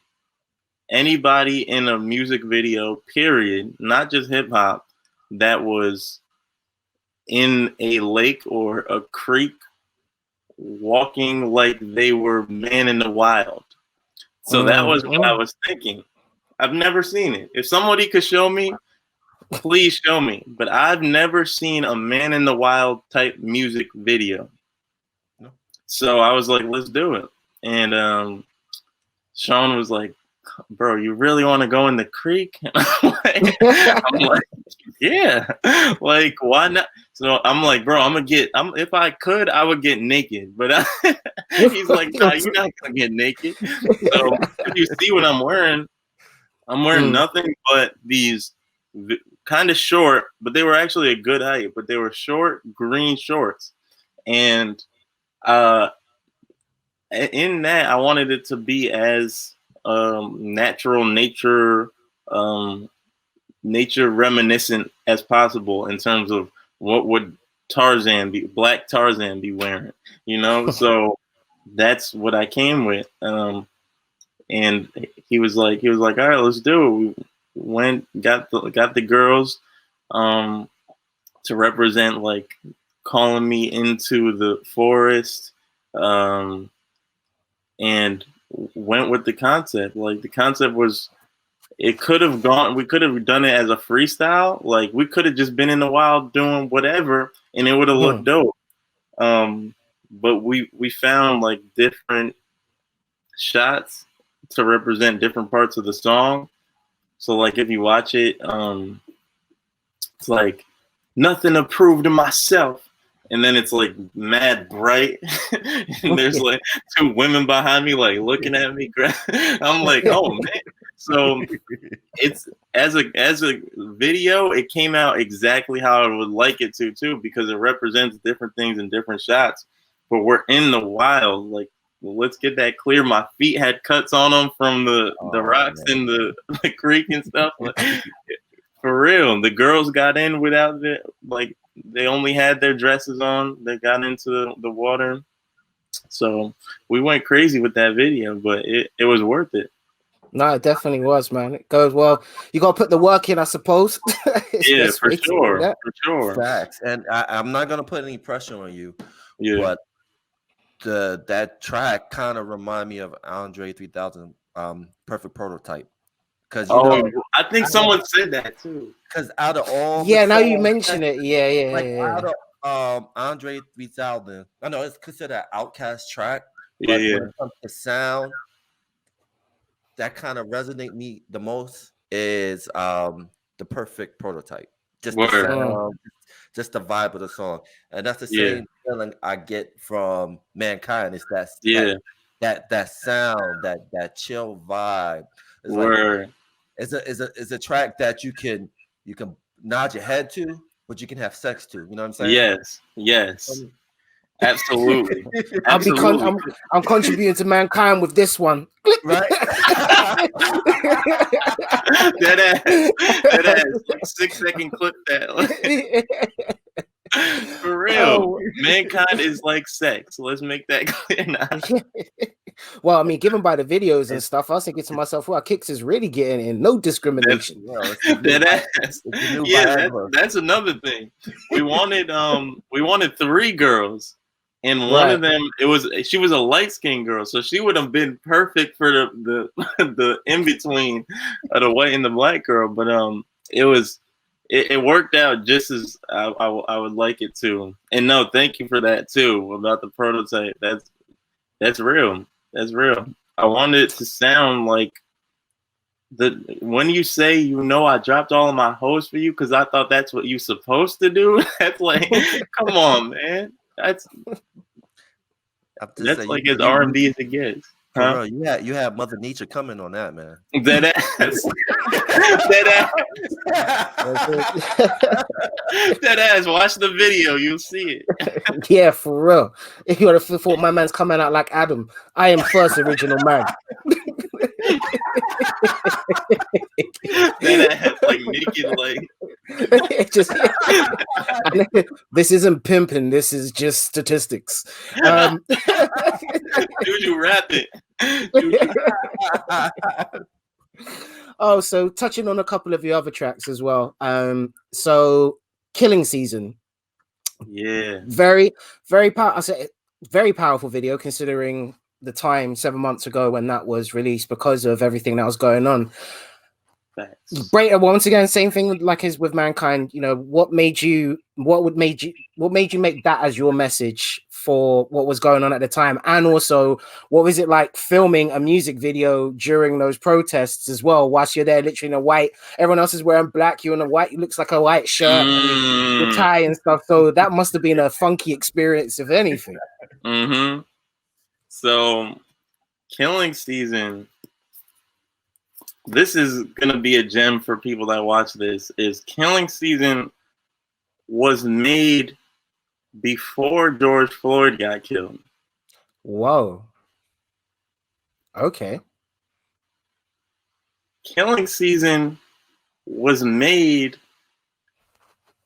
[SPEAKER 3] anybody in a music video, period, not just hip hop, that was in a lake or a creek walking like they were man in the wild. So that was what I was thinking. I've never seen it. If somebody could show me, please show me. But I've never seen a man in the wild type music video. No. So I was like, let's do it. And Sean was like, bro, you really want to go in the creek? I'm like, yeah, like, why not? So I'm like, bro, if I could, I would get naked. But he's like, nah, you're not going to get naked. So if you see what I'm wearing nothing but these kind of short, but they were actually a good height, but they were short green shorts. And in that, I wanted it to be as natural nature reminiscent as possible in terms of what would Black Tarzan be wearing, So that's what I came with. And he was like, all right, let's do it. We got the girls to represent, like, calling me into the forest, and went with the concept. Like, the concept was, we could have done it as a freestyle. Like, we could have just been in the wild doing whatever and it would have looked dope. But we found like different shots to represent different parts of the song. So like if you watch it, it's like nothing to prove to myself. And then it's like mad bright, and there's like two women behind me, like looking at me. I'm like, oh man. So it's as a video, it came out exactly how I would like it to too, because it represents different things in different shots. But we're in the wild. Like, let's get that clear. My feet had cuts on them from the rocks in the creek and stuff. Like, for real, the girls got in without they only had their dresses on. They got into the water. So we went crazy with that video, but it was worth it.
[SPEAKER 1] No, it definitely was, man. It goes well. You got to put the work in, I suppose.
[SPEAKER 3] Yeah, for sure. For sure.
[SPEAKER 2] Facts. And I'm not going to put any pressure on you.
[SPEAKER 3] Yeah.
[SPEAKER 2] But that track kind of remind me of Andre 3000 Perfect Prototype.
[SPEAKER 3] I think someone said that too.
[SPEAKER 2] Because out of all,
[SPEAKER 1] now you mention it,
[SPEAKER 2] out of Andre 3000, I know it's considered an outcast track. But when it comes to sound, that kind of resonate me the most is the Perfect Prototype. Just the sound, just the vibe of the song, and that's the same feeling I get from Mankind. It's that that sound, that chill vibe. It's
[SPEAKER 3] Word.
[SPEAKER 2] like it's a track that you can nod your head to, but you can have sex to. You know what I'm saying?
[SPEAKER 3] Yes. Absolutely.
[SPEAKER 1] I'm contributing to mankind with this one.
[SPEAKER 2] Right.
[SPEAKER 3] that ass. 6-second clip that. For real. Mankind is like sex. Let's make that clear now.
[SPEAKER 1] Well, I mean, given by the videos and stuff, I was thinking to myself, wow, Kicks is really getting in. No discrimination.
[SPEAKER 3] That's another thing. We wanted 3 girls. And one of them, she was a light-skinned girl, so she would have been perfect for the in-between of the white and the black girl. But it worked out just as I would like it to. And no, thank you for that too, about the prototype. That's real. That's real. I wanted it to sound like when you say, I dropped all of my hoes for you because I thought that's what you're supposed to do. That's like, come on, man. That's like as R&B as it gets. Huh?
[SPEAKER 2] Bro, you have Mother Nature coming on that, man.
[SPEAKER 3] That ass. That ass. Watch the video, you'll see it.
[SPEAKER 1] Yeah, for real. If you would have thought my man's coming out like Adam, I am first original man.
[SPEAKER 3] That ass like naked, like.
[SPEAKER 1] This isn't pimping. This is just statistics.
[SPEAKER 3] Dude, you rap it.
[SPEAKER 1] Oh, so touching on a couple of your other tracks as well. So Killing Season.
[SPEAKER 3] Yeah.
[SPEAKER 1] Very, very very powerful video considering the time 7 months ago when that was released because of everything that was going on. Great. Once again, same thing like as with Mankind. What made you make that as your message for what was going on at the time, and also what was it like filming a music video during those protests as well? Whilst you're there, literally in a white, everyone else is wearing black, you're in a white. It looks like a white shirt and your tie and stuff. So that must have been a funky experience, if anything.
[SPEAKER 3] Mm-hmm. So, Killing Season. This is gonna be a gem for people that watch this. Is Killing Season was made before George Floyd got killed.
[SPEAKER 1] Whoa. Okay.
[SPEAKER 3] Killing Season was made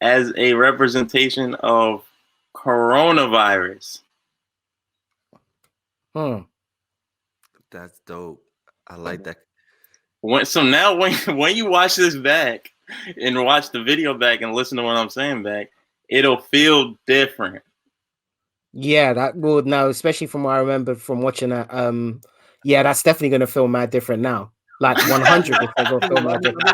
[SPEAKER 3] as a representation of coronavirus.
[SPEAKER 2] That's dope. I like that.
[SPEAKER 3] So now when you watch this back and watch the video back and listen to what I'm saying back, it'll feel different.
[SPEAKER 1] Yeah, that would now, especially from what I remember from watching that. Yeah, that's definitely gonna feel mad different now. Like 100% gonna feel mad different.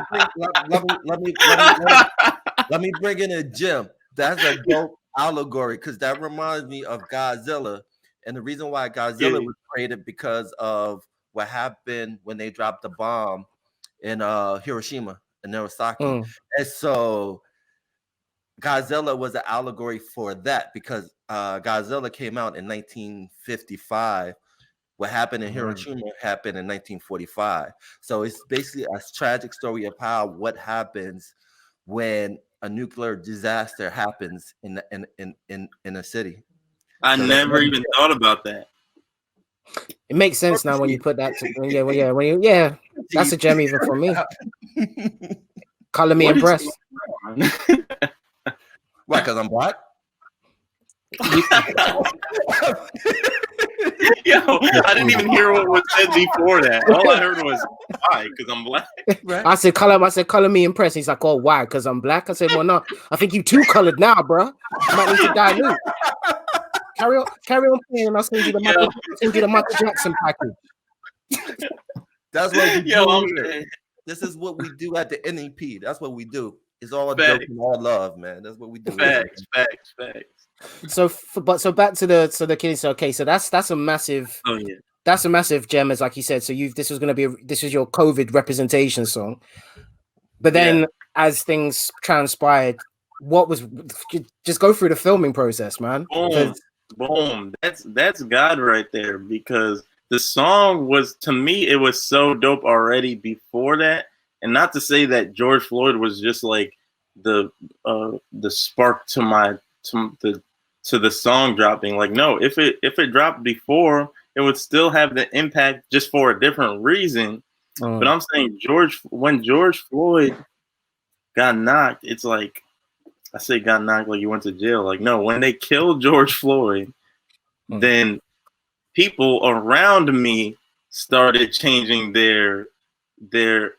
[SPEAKER 2] Let me bring in a gem. That's a dope allegory because that reminds me of Godzilla, and the reason why Godzilla was created because of what happened when they dropped the bomb in Hiroshima and Nagasaki. And so Godzilla was an allegory for that because Godzilla came out in 1955. What happened in Hiroshima happened in 1945. So it's basically a tragic story of what happens when a nuclear disaster happens in a city.
[SPEAKER 3] I never even thought about that.
[SPEAKER 1] It makes sense now when you put that. That's a gem even for me. Color me impressed.
[SPEAKER 2] Why? Because I'm black.
[SPEAKER 3] Yo, I didn't even hear what was said before that. All I heard was why? Because I'm black.
[SPEAKER 1] Right? I said color me impressed. He's like, oh, why? Because I'm black. I said, well, no, I think you too colored now, bro. You might need to dilute. Carry on playing, and I'll send you the Michael Jackson package.
[SPEAKER 2] That's what we do. This is what we do at the NEP. That's what we do. It's all joke and all love, man. That's what we do.
[SPEAKER 3] Facts.
[SPEAKER 1] So back to the kids. Okay, so that's a massive.
[SPEAKER 3] Oh yeah.
[SPEAKER 1] That's a massive gem, as like you said. So this was your COVID representation song, but then as things transpired, just go through the filming process, man.
[SPEAKER 3] Boom. That's God right there, because the song was, to me, it was so dope already before that. And not to say that George Floyd was just like the spark to the song dropping. Like, no, if it dropped before, it would still have the impact, just for a different reason. But I'm saying when George Floyd got knocked, it's like, I say got knocked like you went to jail. Like, no, when they killed George Floyd, then people around me started changing their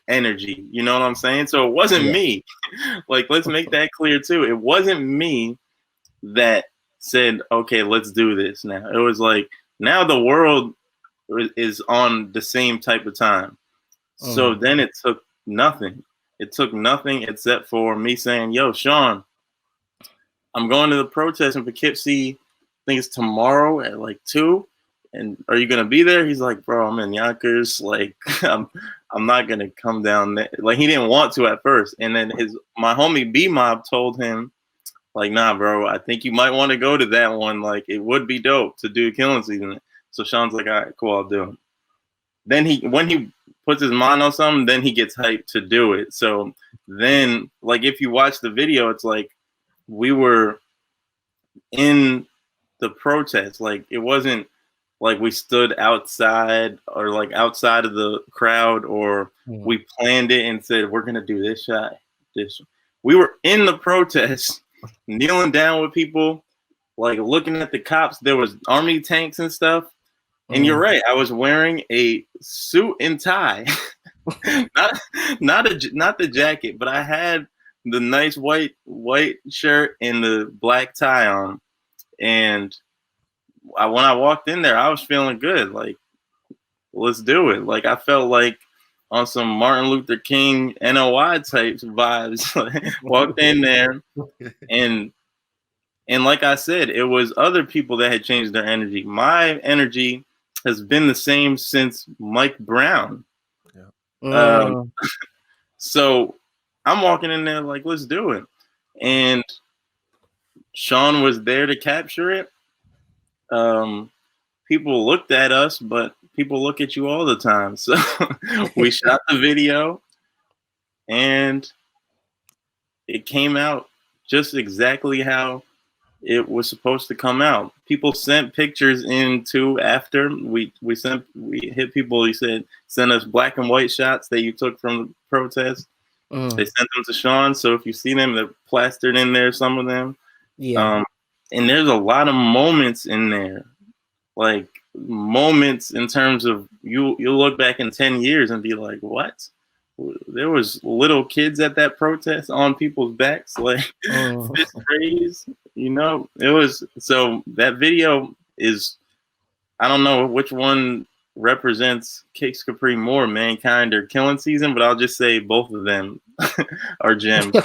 [SPEAKER 3] energy. You know what I'm saying? So it wasn't me. Like, let's make that clear too. It wasn't me that said, okay, let's do this now. It was like, now the world is on the same type of time. So then it took nothing. It took nothing except for me saying, yo, Sean, I'm going to the protest in Poughkeepsie. I think it's tomorrow at like 2. And are you gonna be there? He's like, bro, I'm in Yonkers. Like, I'm not gonna come down there. Like, he didn't want to at first. And then my homie B-Mob told him, like, nah, bro, I think you might want to go to that one. Like, it would be dope to do killing season. So Sean's like, all right, cool, I'll do it. Then when he puts his mind on something, then he gets hyped to do it. So then, like, if you watch the video, it's like we were in the protest. Like, it wasn't like we stood outside or like outside of the crowd, or we planned it and said, we're going to do this shot. We were in the protest, kneeling down with people, like looking at the cops. There was army tanks and stuff. And you're right. I was wearing a suit and tie, not the jacket, but I had the nice white shirt and the black tie on. And when I walked in there, I was feeling good. Like, let's do it. Like, I felt like on some Martin Luther King NOI type vibes. Walked in there, and like I said, it was other people that had changed their energy. My energy has been the same since Mike Brown. So I'm walking in there like, let's do it. And Sean was there to capture it. People looked at us, but people look at you all the time. So we shot the video, and it came out just exactly how it was supposed to come out. People sent pictures in too after we hit people. He said, send us black and white shots that you took from the protest. They sent them to Sean. So if you see them, they're plastered in there, some of them. And there's a lot of moments in there, like moments in terms of you'll look back in 10 years and be like, what? There was little kids at that protest on people's backs, like fist raised, you know. It was, so that video is, I don't know which one represents Kicks Kapri more, Mankind or Killing Season, but I'll just say both of them are gems.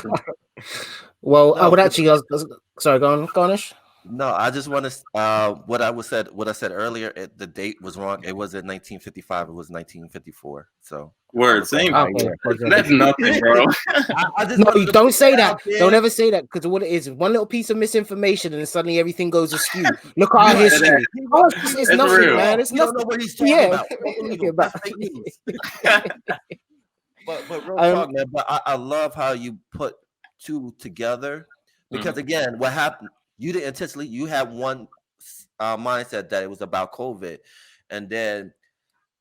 [SPEAKER 1] Well, I would actually, sorry, go on, Ish.
[SPEAKER 2] No, I just want to what I said earlier. The date was wrong. It wasn't 1955. It was 1954. So
[SPEAKER 3] word, same. That's nothing, bro.
[SPEAKER 1] No, you don't say that. Don't ever say that, because what it is one little piece of misinformation, and then suddenly everything goes askew. Look at our history. It's nothing, real, man. It's nothing. Know what he's talking about.
[SPEAKER 2] But real talk, man. But I love how you put two together, because again, what happened? You didn't intentionally. You had one mindset that it was about COVID, and then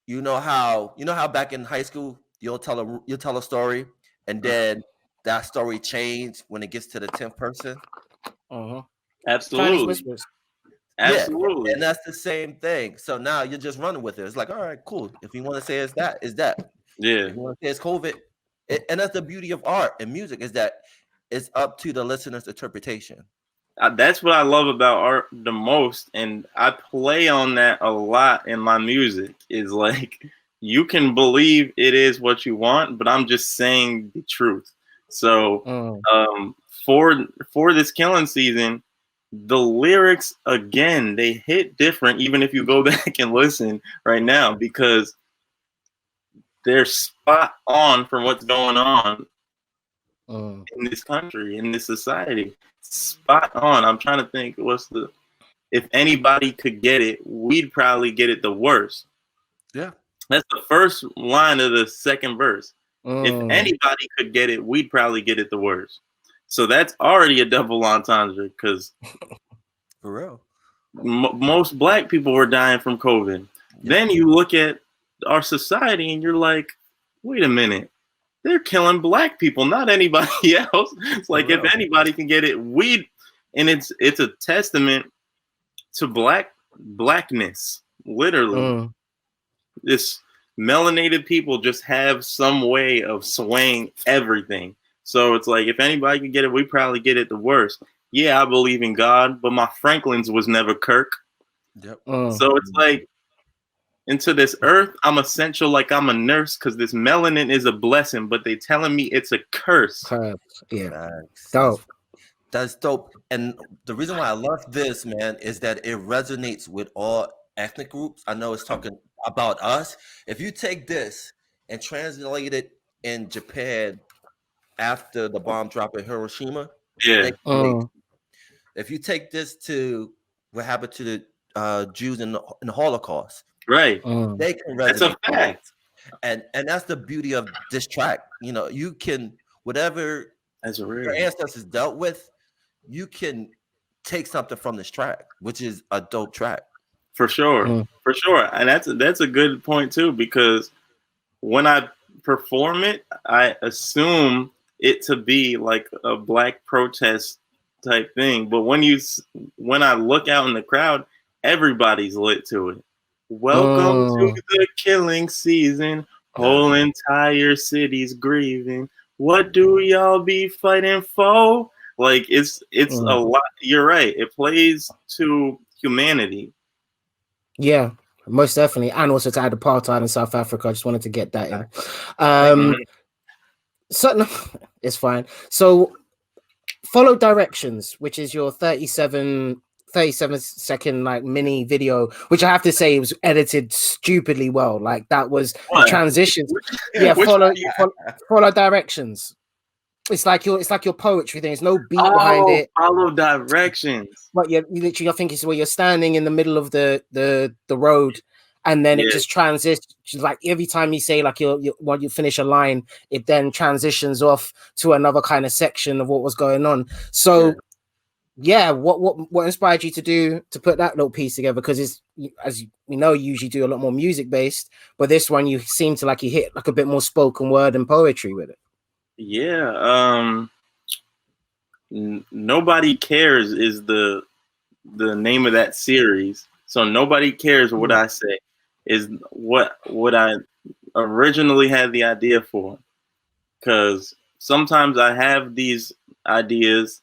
[SPEAKER 2] you know how back in high school you'll tell a story, and then that story changed when it gets to the 10th person.
[SPEAKER 3] Absolutely, absolutely,
[SPEAKER 2] and that's the same thing. So now you're just running with it. It's like, all right, cool. If you want to say it's that,
[SPEAKER 3] yeah.
[SPEAKER 2] If you want to say it's COVID, and that's the beauty of art and music, is that it's up to the listener's interpretation.
[SPEAKER 3] That's what I love about art the most, and I play on that a lot in my music. Is like, you can believe it is what you want, but I'm just saying the truth. So for this Killing Season, the lyrics, again, they hit different even if you go back and listen right now, because they're spot on for what's going on in this country, in this society. Spot on. I'm trying to think if anybody could get it, we'd probably get it the worst.
[SPEAKER 2] Yeah.
[SPEAKER 3] That's the first line of the second verse. If anybody could get it, we'd probably get it the worst. So that's already a double entendre because
[SPEAKER 2] For real.
[SPEAKER 3] Most black people were dying from COVID. Then you look at our society and you're like, wait a minute, they're killing black people, not anybody else. It's like if anybody can get it, and it's a testament to blackness, literally. This melanated people just have some way of swaying everything. So it's like if anybody can get it, we probably get it the worst. Yeah, I believe in God, but my Franklin's was never Kirk.
[SPEAKER 2] Yep.
[SPEAKER 3] So it's like into this earth, I'm essential like I'm a nurse because this melanin is a blessing, but they telling me it's a curse.
[SPEAKER 1] Yeah.
[SPEAKER 2] Dope. That's dope. And the reason why I love this, man, is that it resonates with all ethnic groups. I know it's talking about us. If you take this and translate it in Japan after the bomb drop in Hiroshima, if you take this to what happened to the Jews in the Holocaust,
[SPEAKER 3] right?
[SPEAKER 2] They can resonate.
[SPEAKER 3] That's a fact.
[SPEAKER 2] And that's the beauty of this track. You know, you can whatever your ancestors dealt with, you can take something from this track, which is a dope track.
[SPEAKER 3] For sure. For sure. And that's a good point too, because when I perform it, I assume it to be like a black protest type thing. But when I look out in the crowd, everybody's lit to it. Welcome to the killing season. Whole entire city's grieving. What do y'all be fighting for? Like it's a lot. You're right. It plays to humanity.
[SPEAKER 1] Yeah, most definitely. And also to add apartheid in South Africa. I just wanted to get that in. So it's fine. So follow directions, which is your 37 second like mini video, which I have to say was edited stupidly well. Like that was transitions. Yeah, follow directions. It's like your poetry thing. There's no beat behind it.
[SPEAKER 3] Follow directions.
[SPEAKER 1] But you literally, I think it's where you're standing in the middle of the road, and then it just transitions. Like every time you say like when you finish a line, it then transitions off to another kind of section of what was going on. So what inspired you to put that little piece together? Because it's, as we know, you usually do a lot more music based, but this one you seem to like you hit like a bit more spoken word and poetry with it.
[SPEAKER 3] Yeah. Nobody Cares is the name of that series. So Nobody Cares what I say is what I originally had the idea for. Because sometimes I have these ideas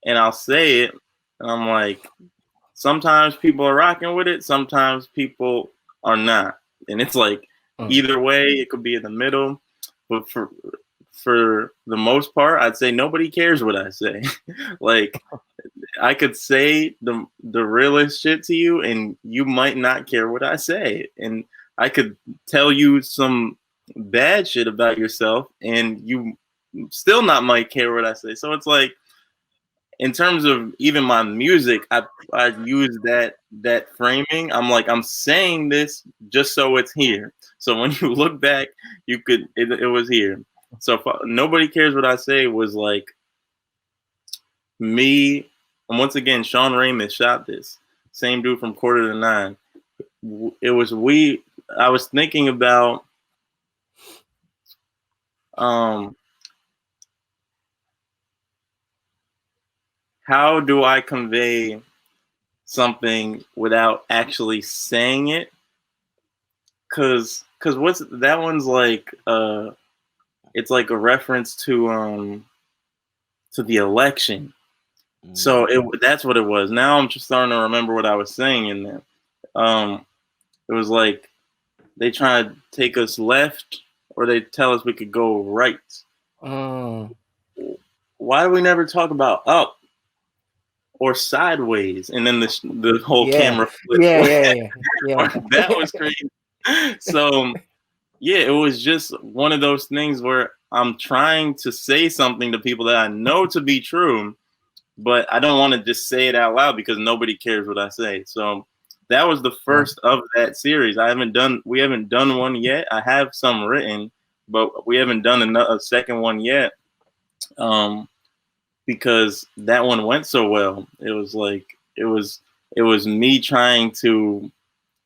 [SPEAKER 3] and I'll say it and I'm like, sometimes people are rocking with it, sometimes people are not. And it's like either way, it could be in the middle. But for the most part, I'd say nobody cares what I say. Like I could say the realest shit to you and you might not care what I say. And I could tell you some bad shit about yourself and you still not might care what I say. So it's like, in terms of even my music, I use that framing. I'm like, I'm saying this just so it's here. So when you look back, it was here. So Nobody Cares What I Say was like me, and once again, Sean Raymond shot this. Same dude from Quarter to Nine. It was I was thinking about how do I convey something without actually saying it? Cause what's that one's like it's like a reference to the election. So that's what it was. Now I'm just starting to remember what I was saying in there. It was like they try to take us left or they tell us we could go right. Why do we never talk about up or sideways? And then the whole camera flipped.
[SPEAKER 1] Yeah.
[SPEAKER 3] That was crazy. So yeah, it was just one of those things where I'm trying to say something to people that I know to be true, but I don't want to just say it out loud because nobody cares what I say. So that was the first of that series. We haven't done one yet. I have some written, but we haven't done a second one yet. Because that one went so well. It was me trying to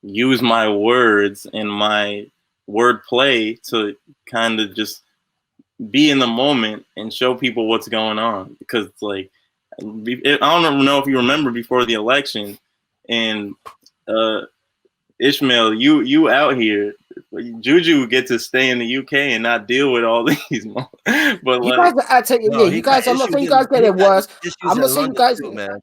[SPEAKER 3] use my words and my wordplay to kind of just be in the moment and show people what's going on. Because like, I don't know if you remember before the election, and Ishmael, you out here. Juju get to stay in the UK and not deal with all these. But
[SPEAKER 1] you guys, I tell you, you guys. I'm not saying you guys get it worse. I'm not saying you guys. Man.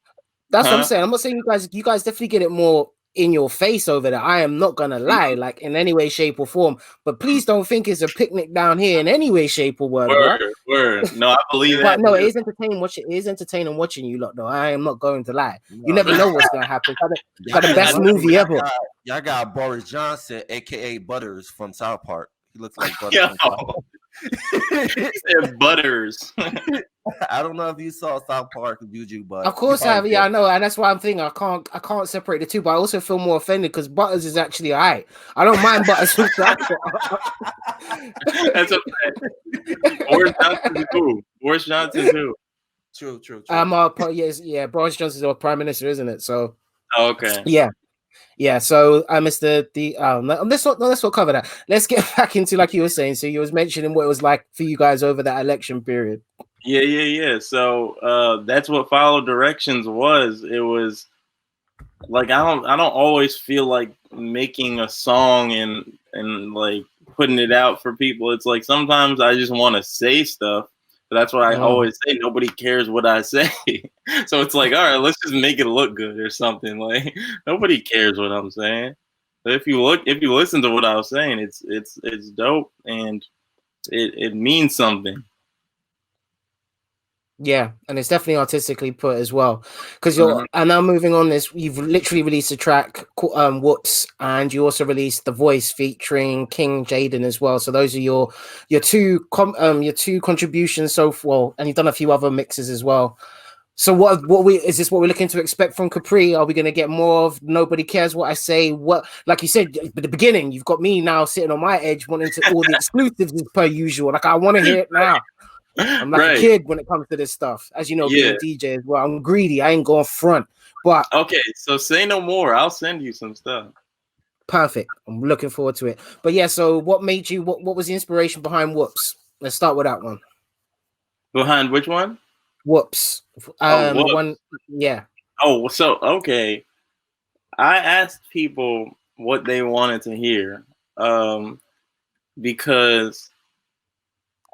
[SPEAKER 1] That's what I'm saying. I'm not saying you guys. You guys definitely get it more in your face over there. I am not gonna lie, like in any way, shape, or form. But please don't think it's a picnic down here in any way, shape, or word.
[SPEAKER 3] Word. No, I believe that.
[SPEAKER 1] But no, it is entertaining. It is entertaining watching you lot, though. I am not going to lie. You never know what's gonna happen. Got the best movie ever.
[SPEAKER 2] Y'all got Boris Johnson, aka Butters from South Park. He looks like Butters.
[SPEAKER 3] He said Butters.
[SPEAKER 2] I don't know if you saw South Park, Juju, but
[SPEAKER 1] of course I have. Yeah, I know, and that's why I'm thinking I can't separate the two. But I also feel more offended because Butters is actually alright. I don't mind Butters from South Park.
[SPEAKER 3] That's okay. Boris Johnson too. Boris Johnson too.
[SPEAKER 2] True.
[SPEAKER 1] Yeah. Boris Johnson's our prime minister, isn't it? So.
[SPEAKER 3] Okay.
[SPEAKER 1] Yeah. So let's not cover that. Let's get back into, like you were saying. So you was mentioning what it was like for you guys over that election period.
[SPEAKER 3] Yeah. So that's what Follow Directions was. It was like I don't always feel like making a song and like putting it out for people. It's like sometimes I just want to say stuff. But that's what I always say. Nobody cares what I say. So it's like, all right, let's just make it look good or something. Like nobody cares what I'm saying. But if you listen to what I was saying, it's dope and it means something.
[SPEAKER 1] Yeah, and it's definitely artistically put as well. Because you're and now moving on this, you've literally released a track called Whoops, and you also released The Voice featuring King Jaden as well. So those are your two contributions so far, and you've done a few other mixes as well. So what is this what we're looking to expect from Kapri? Are we going to get more of Nobody Cares What I Say? What, like you said at the beginning, you've got me now sitting on my edge wanting to all the exclusives as per usual. Like I want to hear it now. I'm like a kid when it comes to this stuff. As you know, being a DJ as well. I'm greedy. I ain't going front. But
[SPEAKER 3] okay, so say no more. I'll send you some stuff.
[SPEAKER 1] Perfect. I'm looking forward to it. But yeah, so what made you what was the inspiration behind Whoops? Let's start with that one.
[SPEAKER 3] Behind which one?
[SPEAKER 1] Whoops.
[SPEAKER 3] Whoops.
[SPEAKER 1] One, yeah.
[SPEAKER 3] Oh, so okay. I asked people what they wanted to hear. Because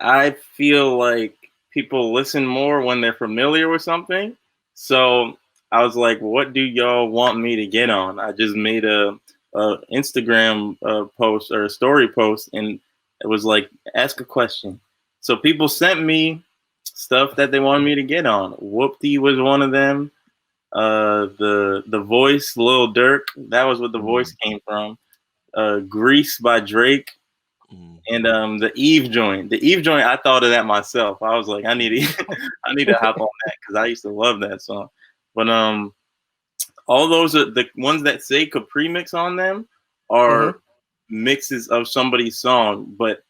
[SPEAKER 3] I feel like people listen more when they're familiar with something. So I was like, what do y'all want me to get on? I just made a Instagram post or a story post, and it was like, ask a question. So people sent me stuff that they wanted me to get on. Whoopty was one of them. The Voice, Lil Durk, that was what The Voice came from. Grease by Drake. And the Eve joint. The Eve joint, I thought of that myself. I was like, I need to hop on that because I used to love that song. But all those are the ones that say Kapri mix on them are mixes of somebody's song, but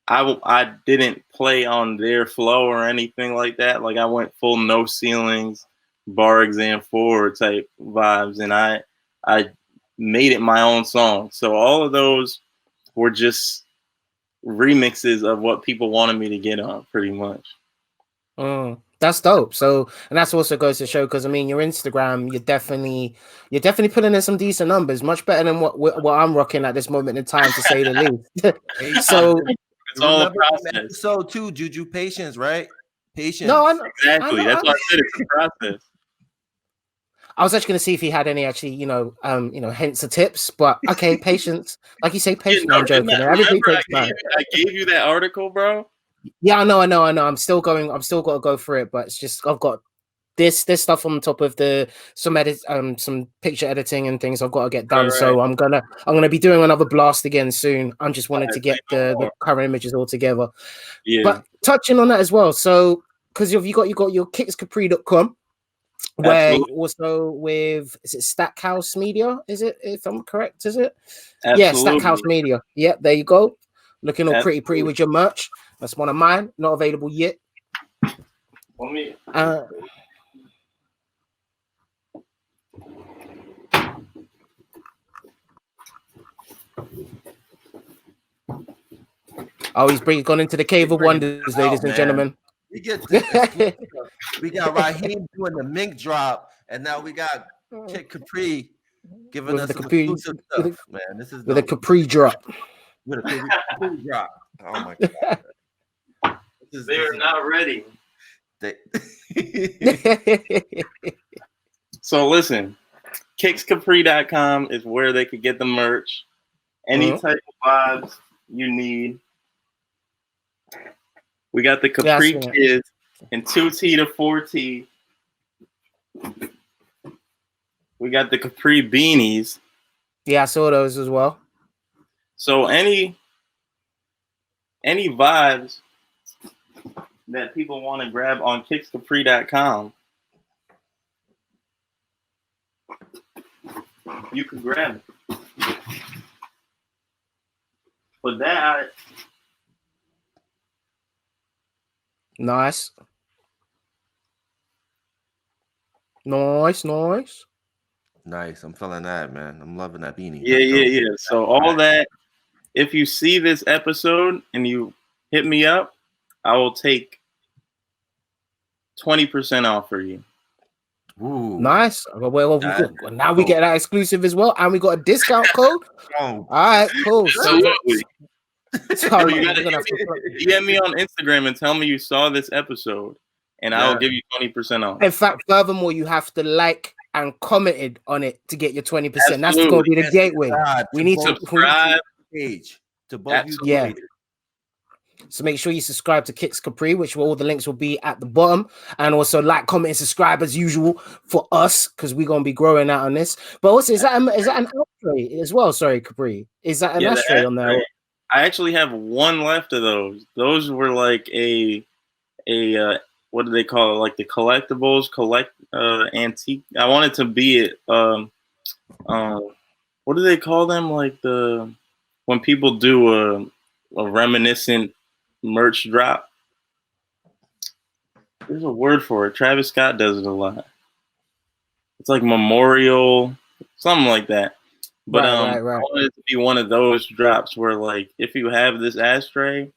[SPEAKER 3] I didn't play on their flow or anything like that. Like I went full No Ceilings, Bar Exam 4 type vibes, and I made it my own song. So all of those were just remixes of what people wanted me to get on, pretty much.
[SPEAKER 1] That's dope. So, and that's also goes to show, because I mean, your Instagram, you're definitely putting in some decent numbers, much better than what I'm rocking at this moment in time, to say the least. So
[SPEAKER 3] it's all a process.
[SPEAKER 2] So too, Juju, patience, right? Patience.
[SPEAKER 1] No, I know,
[SPEAKER 3] exactly. That's why I said it's a process.
[SPEAKER 1] I was actually going to see if he had any actually, hints or tips, but okay, patience. Like you say, patience. I'm joking. Everything takes time.
[SPEAKER 3] I gave you that article, bro.
[SPEAKER 1] Yeah, I know. I'm still got to go for it, but it's just I've got this stuff on top of some picture editing and things I've got to get done. Right. So I'm gonna be doing another blast again soon. I'm just wanting to get the current images all together. Yeah. But touching on that as well, so because you got your kickskapri.com. Where
[SPEAKER 3] Absolutely.
[SPEAKER 1] also with, is it Stackhouse Media? Is it, if I'm correct? Is it?
[SPEAKER 3] Absolutely.
[SPEAKER 1] Yeah, Stackhouse Media. Yeah, there you go. Looking all pretty with your merch. That's one of mine. Not available yet.
[SPEAKER 3] Let me.
[SPEAKER 1] Oh, he's gone into the cave of wonders, ladies and gentlemen.
[SPEAKER 2] We get to we got Raheem doing the mink drop, and now we got Kid Kapri giving
[SPEAKER 1] with
[SPEAKER 2] us
[SPEAKER 1] the
[SPEAKER 2] some
[SPEAKER 1] Kapri,
[SPEAKER 2] exclusive stuff. Man, this is
[SPEAKER 1] with a Kapri drop.
[SPEAKER 2] With a Kapri drop. Oh my god.
[SPEAKER 3] They're not ready. So listen, KicksCapri.com is where they could get the merch. Any type of vibes you need. We got the Kapri Kids in 2T to 4T. We got the Kapri beanies.
[SPEAKER 1] Yeah, I saw those as well.
[SPEAKER 3] So any vibes that people want to grab on KicksCapri.com, you can grab it. But that,
[SPEAKER 1] nice.
[SPEAKER 2] Nice. I'm feeling that, man. I'm loving that beanie.
[SPEAKER 3] Yeah. So all that, if you see this episode and you hit me up, I will take 20% off for you.
[SPEAKER 1] Ooh. Nice. Well, now we get that exclusive as well, and we got a discount code. All right, cool.
[SPEAKER 3] Absolutely. So you gotta DM me on Instagram and tell me you saw this episode, and I'll give you 20% off.
[SPEAKER 1] In fact, furthermore, you have to like and commented on it to get your 20%. That's going to be the gateway. We need to
[SPEAKER 3] subscribe
[SPEAKER 2] to both YouTube.
[SPEAKER 1] Yeah. So make sure you subscribe to Kicks Kapri, which all the links will be at the bottom, and also like, comment, and subscribe as usual for us, because we're gonna be growing out on this. But also, is that an ashtray as well? Sorry, Kapri, is that an ashtray on there?
[SPEAKER 3] I actually have one left of those. Those were like a what do they call it? Like the collectibles, antique. I wanted to be it. What do they call them? Like when people do a reminiscent merch drop. There's a word for it. Travis Scott does it a lot. It's like memorial, something like that. But I wanted it to be one of those drops where, like, if you have this ashtray,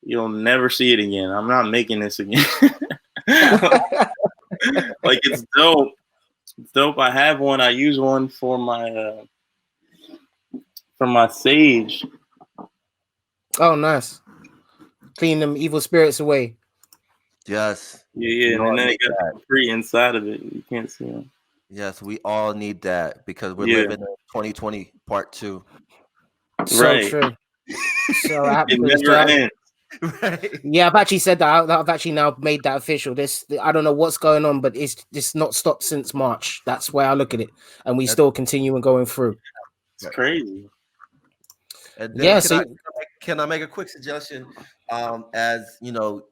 [SPEAKER 3] you'll never see it again. I'm not making this again. Like, it's dope. It's dope. I have one. I use one for my sage.
[SPEAKER 1] Oh, nice. Clean them evil spirits away.
[SPEAKER 2] Yes.
[SPEAKER 3] Yeah. And then it got free inside of it. You can't see them.
[SPEAKER 2] Yes, we all need that because we're living in 2020 part 2.
[SPEAKER 1] So true. So happy for this. Right. Yeah, I've actually said that. I've actually now made that official. I don't know what's going on, but it's not stopped since March. That's where I look at it, and we still continue and going through.
[SPEAKER 3] It's crazy.
[SPEAKER 2] And then can I make a quick suggestion? As you know,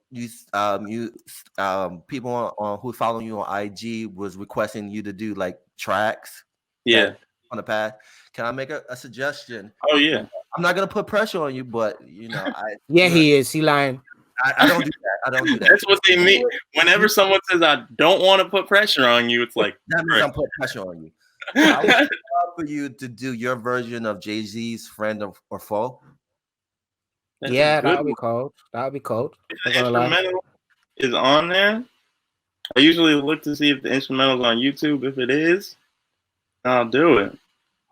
[SPEAKER 2] people who follow you on IG was requesting you to do like tracks.
[SPEAKER 3] Yeah.
[SPEAKER 2] On the path. Can I make a suggestion?
[SPEAKER 3] Oh yeah.
[SPEAKER 2] I'm not gonna put pressure on you, but
[SPEAKER 1] he is. He lying.
[SPEAKER 2] I don't do that. I don't do that.
[SPEAKER 3] That's what they mean. Whenever someone says I don't want to put pressure on you, it's like
[SPEAKER 2] that means I'm putting pressure on you. I would love for you to do your version of Jay-Z's Friend or Foe.
[SPEAKER 1] Yeah, that'll be cold. That'll be cold.
[SPEAKER 3] If the instrumental is on there, I usually look to see if the instrumental's on YouTube. If it is, I'll do it.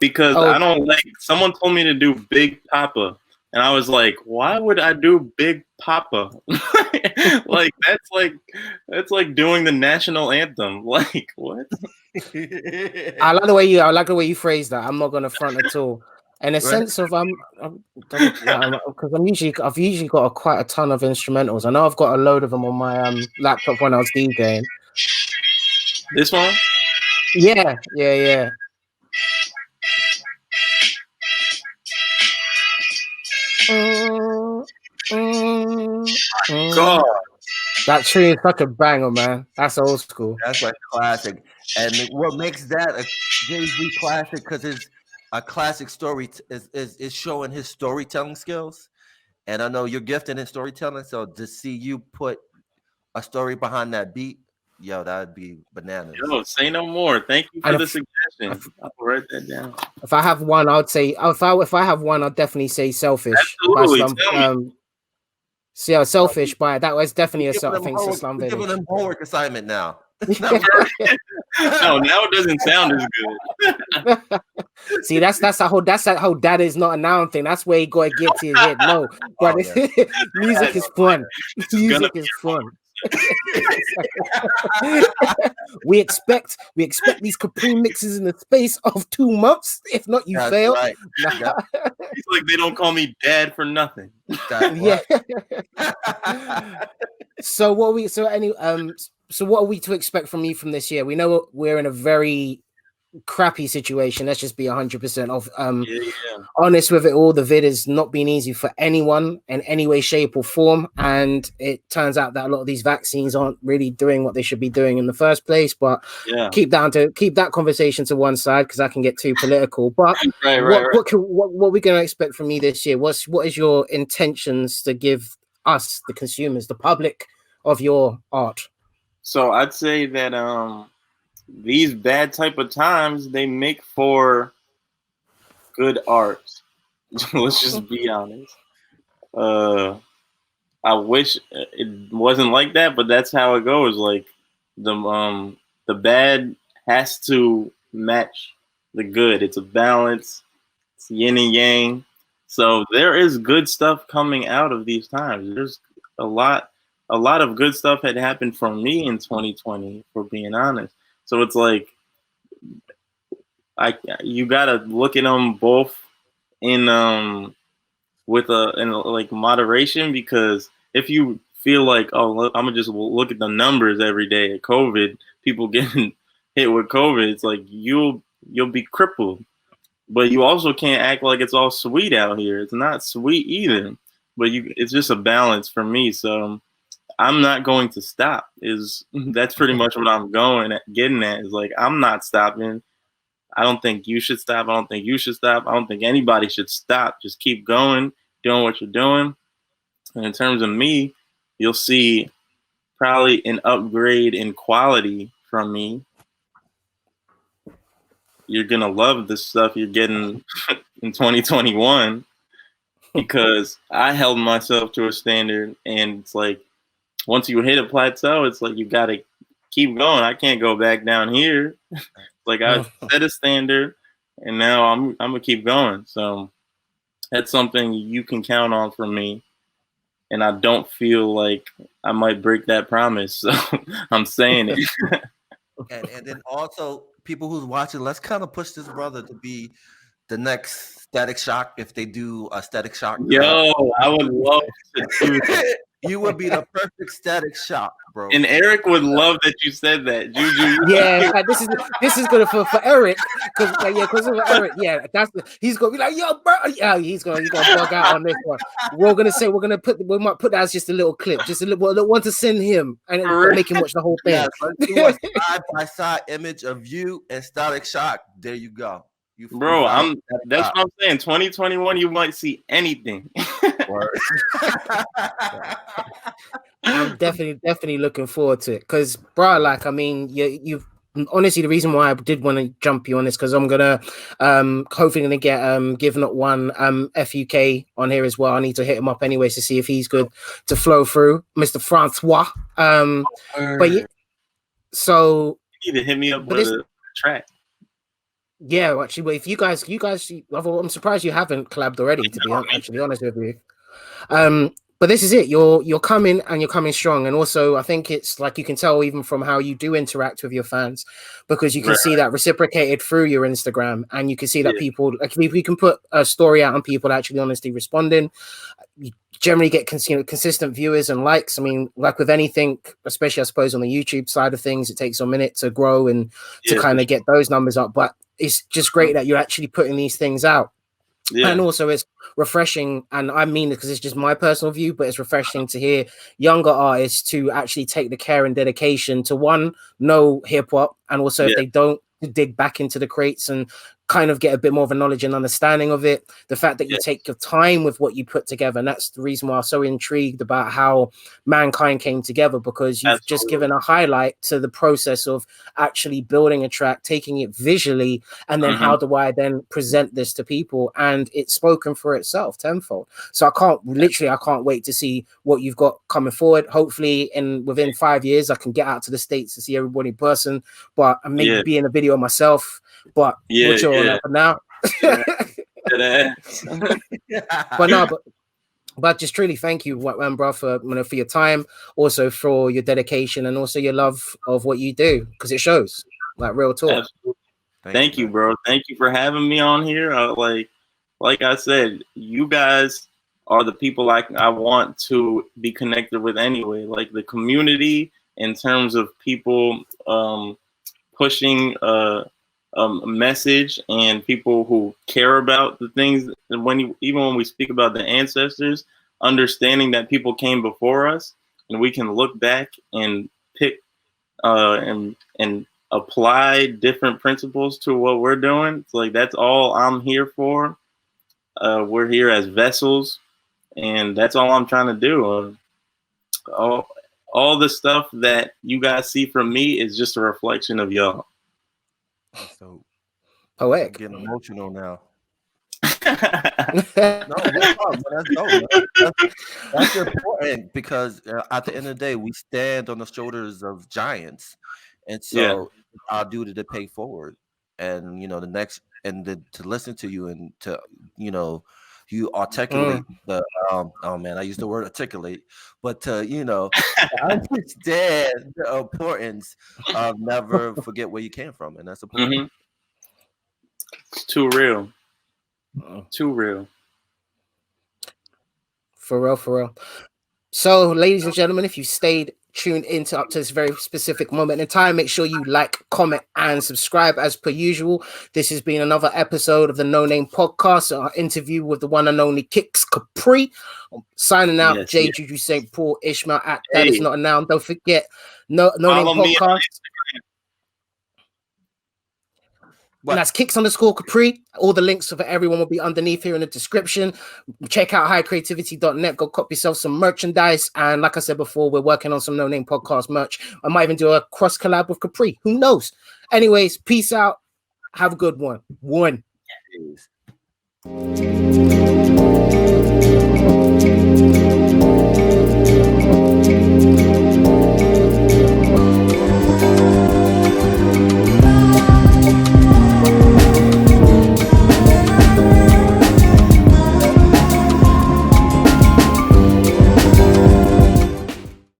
[SPEAKER 3] Because I don't like, someone told me to do Big Papa. And I was like, why would I do Big Papa? Like that's like doing the national anthem. Like what?
[SPEAKER 1] I like the way you phrase that. I'm not gonna front at all. In a sense of because I've usually got quite a ton of instrumentals. I know I've got a load of them on my laptop when I was DJing.
[SPEAKER 3] This one?
[SPEAKER 1] Yeah.
[SPEAKER 3] God.
[SPEAKER 1] That tree is such a banger, man. That's old school.
[SPEAKER 2] That's a classic. And what makes that a Jay-Z classic, because it's a classic story, is showing his storytelling skills. And I know you're gifted in storytelling, so to see you put a story behind that beat, yo, that'd be bananas.
[SPEAKER 3] Yo, say no more. Thank you for the suggestion. I'll write that down.
[SPEAKER 1] If I have one, I'd say if I have one, I'd definitely say Selfish.
[SPEAKER 3] Absolutely.
[SPEAKER 1] See, Selfish by that was definitely I think it's a Slum Village.
[SPEAKER 2] Giving them homework assignment now.
[SPEAKER 3] No, now it doesn't sound as good.
[SPEAKER 1] See, that's that whole that is not a noun thing. That's where you gotta get to your head. No, but music is fun. Music is fun. we expect these Kapri mixes in the space of 2 months. If not, you fail.
[SPEAKER 2] Right.
[SPEAKER 3] Nah. It's like they don't call me dad for nothing.
[SPEAKER 1] Yeah. So what are we to expect from you from this year? We know we're in a very crappy situation. Let's just be 100% honest with it all. The vid has not been easy for anyone in any way, shape, or form, and it turns out that a lot of these vaccines aren't really doing what they should be doing in the first place. But keep that conversation to one side because I can get too political. But what are we going to expect from you this year? What is your intentions to give us, the consumers, the public, of your art?
[SPEAKER 3] So I'd say that these bad type of times, they make for good art. Let's just be honest. I wish it wasn't like that, but that's how it goes. Like the bad has to match the good. It's a balance. It's yin and yang. So there is good stuff coming out of these times. There's a lot of good stuff had happened for me in 2020, for being honest. So it's like you gotta look at them both in like moderation, because if you feel like, oh, I'm gonna just look at the numbers every day at COVID, people getting hit with COVID, it's like you'll be crippled. But you also can't act like it's all sweet out here. It's not sweet either. But it's just a balance for me. So I'm not going to stop. That's pretty much what I'm getting at. Is like, I'm not stopping. I don't think you should stop. I don't think you should stop. I don't think anybody should stop. Just keep going, doing what you're doing. And in terms of me, you'll see probably an upgrade in quality from me. You're going to love the stuff you're getting in 2021 because I held myself to a standard, and it's like, once you hit a plateau, it's like you got to keep going. I can't go back down here. Like I set a standard, and now I'm gonna keep going. So that's something you can count on from me, and I don't feel like I might break that promise. So I'm saying it.
[SPEAKER 2] and then also, people who's watching, let's kind of push this brother to be the next Static Shock if they do a Static Shock.
[SPEAKER 3] Yo, I would love to do that.
[SPEAKER 2] You would be the perfect Static Shock, bro.
[SPEAKER 3] And Eric would love that you said that, Juju.
[SPEAKER 1] Yeah, this is good for Eric, because of Eric. Yeah, he's gonna be like, yo, bro. Yeah, he's gonna bug out on this one. We might put that as just a little clip, just a little one to send him and make him watch the whole thing.
[SPEAKER 2] Yeah, side by side image of you and Static Shock. There you go.
[SPEAKER 3] Bro, that's what I'm saying. 2021, you might see anything.
[SPEAKER 1] I'm definitely looking forward to it because, bro, like, I mean, you've honestly, the reason why I did want to jump you on this because I'm gonna hopefully gonna get Give Not One FUK on here as well. I need to hit him up anyways to see if he's good to flow through, Mr. Francois. But yeah, so
[SPEAKER 3] you need to hit me up with a track.
[SPEAKER 1] Yeah, actually, but if you guys, I'm surprised you haven't collabed already. To be actually honest with you, but this is it. You're coming and you're coming strong, and also I think it's like you can tell even from how you do interact with your fans, because you can see that reciprocated through your Instagram, and you can see that people, like, if you can put a story out and people actually honestly responding, you generally get consistent viewers and likes. I mean, like with anything, especially I suppose on the YouTube side of things, it takes a minute to grow and to kind of get those numbers up, but it's just great that you're actually putting these things out.
[SPEAKER 3] Yeah.
[SPEAKER 1] And also it's refreshing, and I mean it because it's just my personal view, but it's refreshing to hear younger artists to actually take the care and dedication to, one, know hip hop, and also if they don't, dig back into the crates and kind of get a bit more of a knowledge and understanding of it. The fact that you take your time with what you put together, and that's the reason why I'm so intrigued about how Mankind came together, because you've just given a highlight to the process of actually building a track, taking it visually, and then how do I then present this to people, and it's spoken for itself tenfold. So I can't wait to see what you've got coming forward. Hopefully within 5 years I can get out to the States to see everybody in person, but I maybe be in a video myself, but we'll chill on that for now. But just truly thank you, bro, for your time, also for your dedication, and also your love of what you do, because it shows, like, real talk.
[SPEAKER 3] Absolutely. Thank you, bro. Thank you for having me on here. Like I said, you guys are the people I want to be connected with anyway. Like the community, in terms of people pushing a message, and people who care about the things. And even when we speak about the ancestors, understanding that people came before us, and we can look back and pick and apply different principles to what we're doing. It's like, that's all I'm here for. We're here as vessels, and that's all I'm trying to do. All the stuff that you guys see from me is just a reflection of y'all.
[SPEAKER 2] So
[SPEAKER 1] poetic.
[SPEAKER 2] Getting emotional now.
[SPEAKER 3] No,
[SPEAKER 2] that's important, because at the end of the day, we stand on the shoulders of giants, and so our duty to pay forward, and to listen to you, and to you articulate the I use the word articulate, but to understand the importance of never forget where you came from, and that's important.
[SPEAKER 3] It's too real. Too real.
[SPEAKER 1] For real. So, ladies and gentlemen, if you stayed tuned into up to this very specific moment in time, make sure you like, comment, and subscribe as per usual. This has been another episode of the No Name Podcast, our interview with the one and only Kicks Kapri. I'm signing out. Juju St. Paul Ishmael at That Is Not a Noun. Don't forget, No Name Podcast. And that's Kicks_Kapri. All the links for everyone will be underneath here in the description. Check out highcreativity.net. Go cop yourself some merchandise. And like I said before, we're working on some No Name Podcast merch. I might even do a cross collab with Kapri. Who knows? Anyways, peace out. Have a good one. Peace.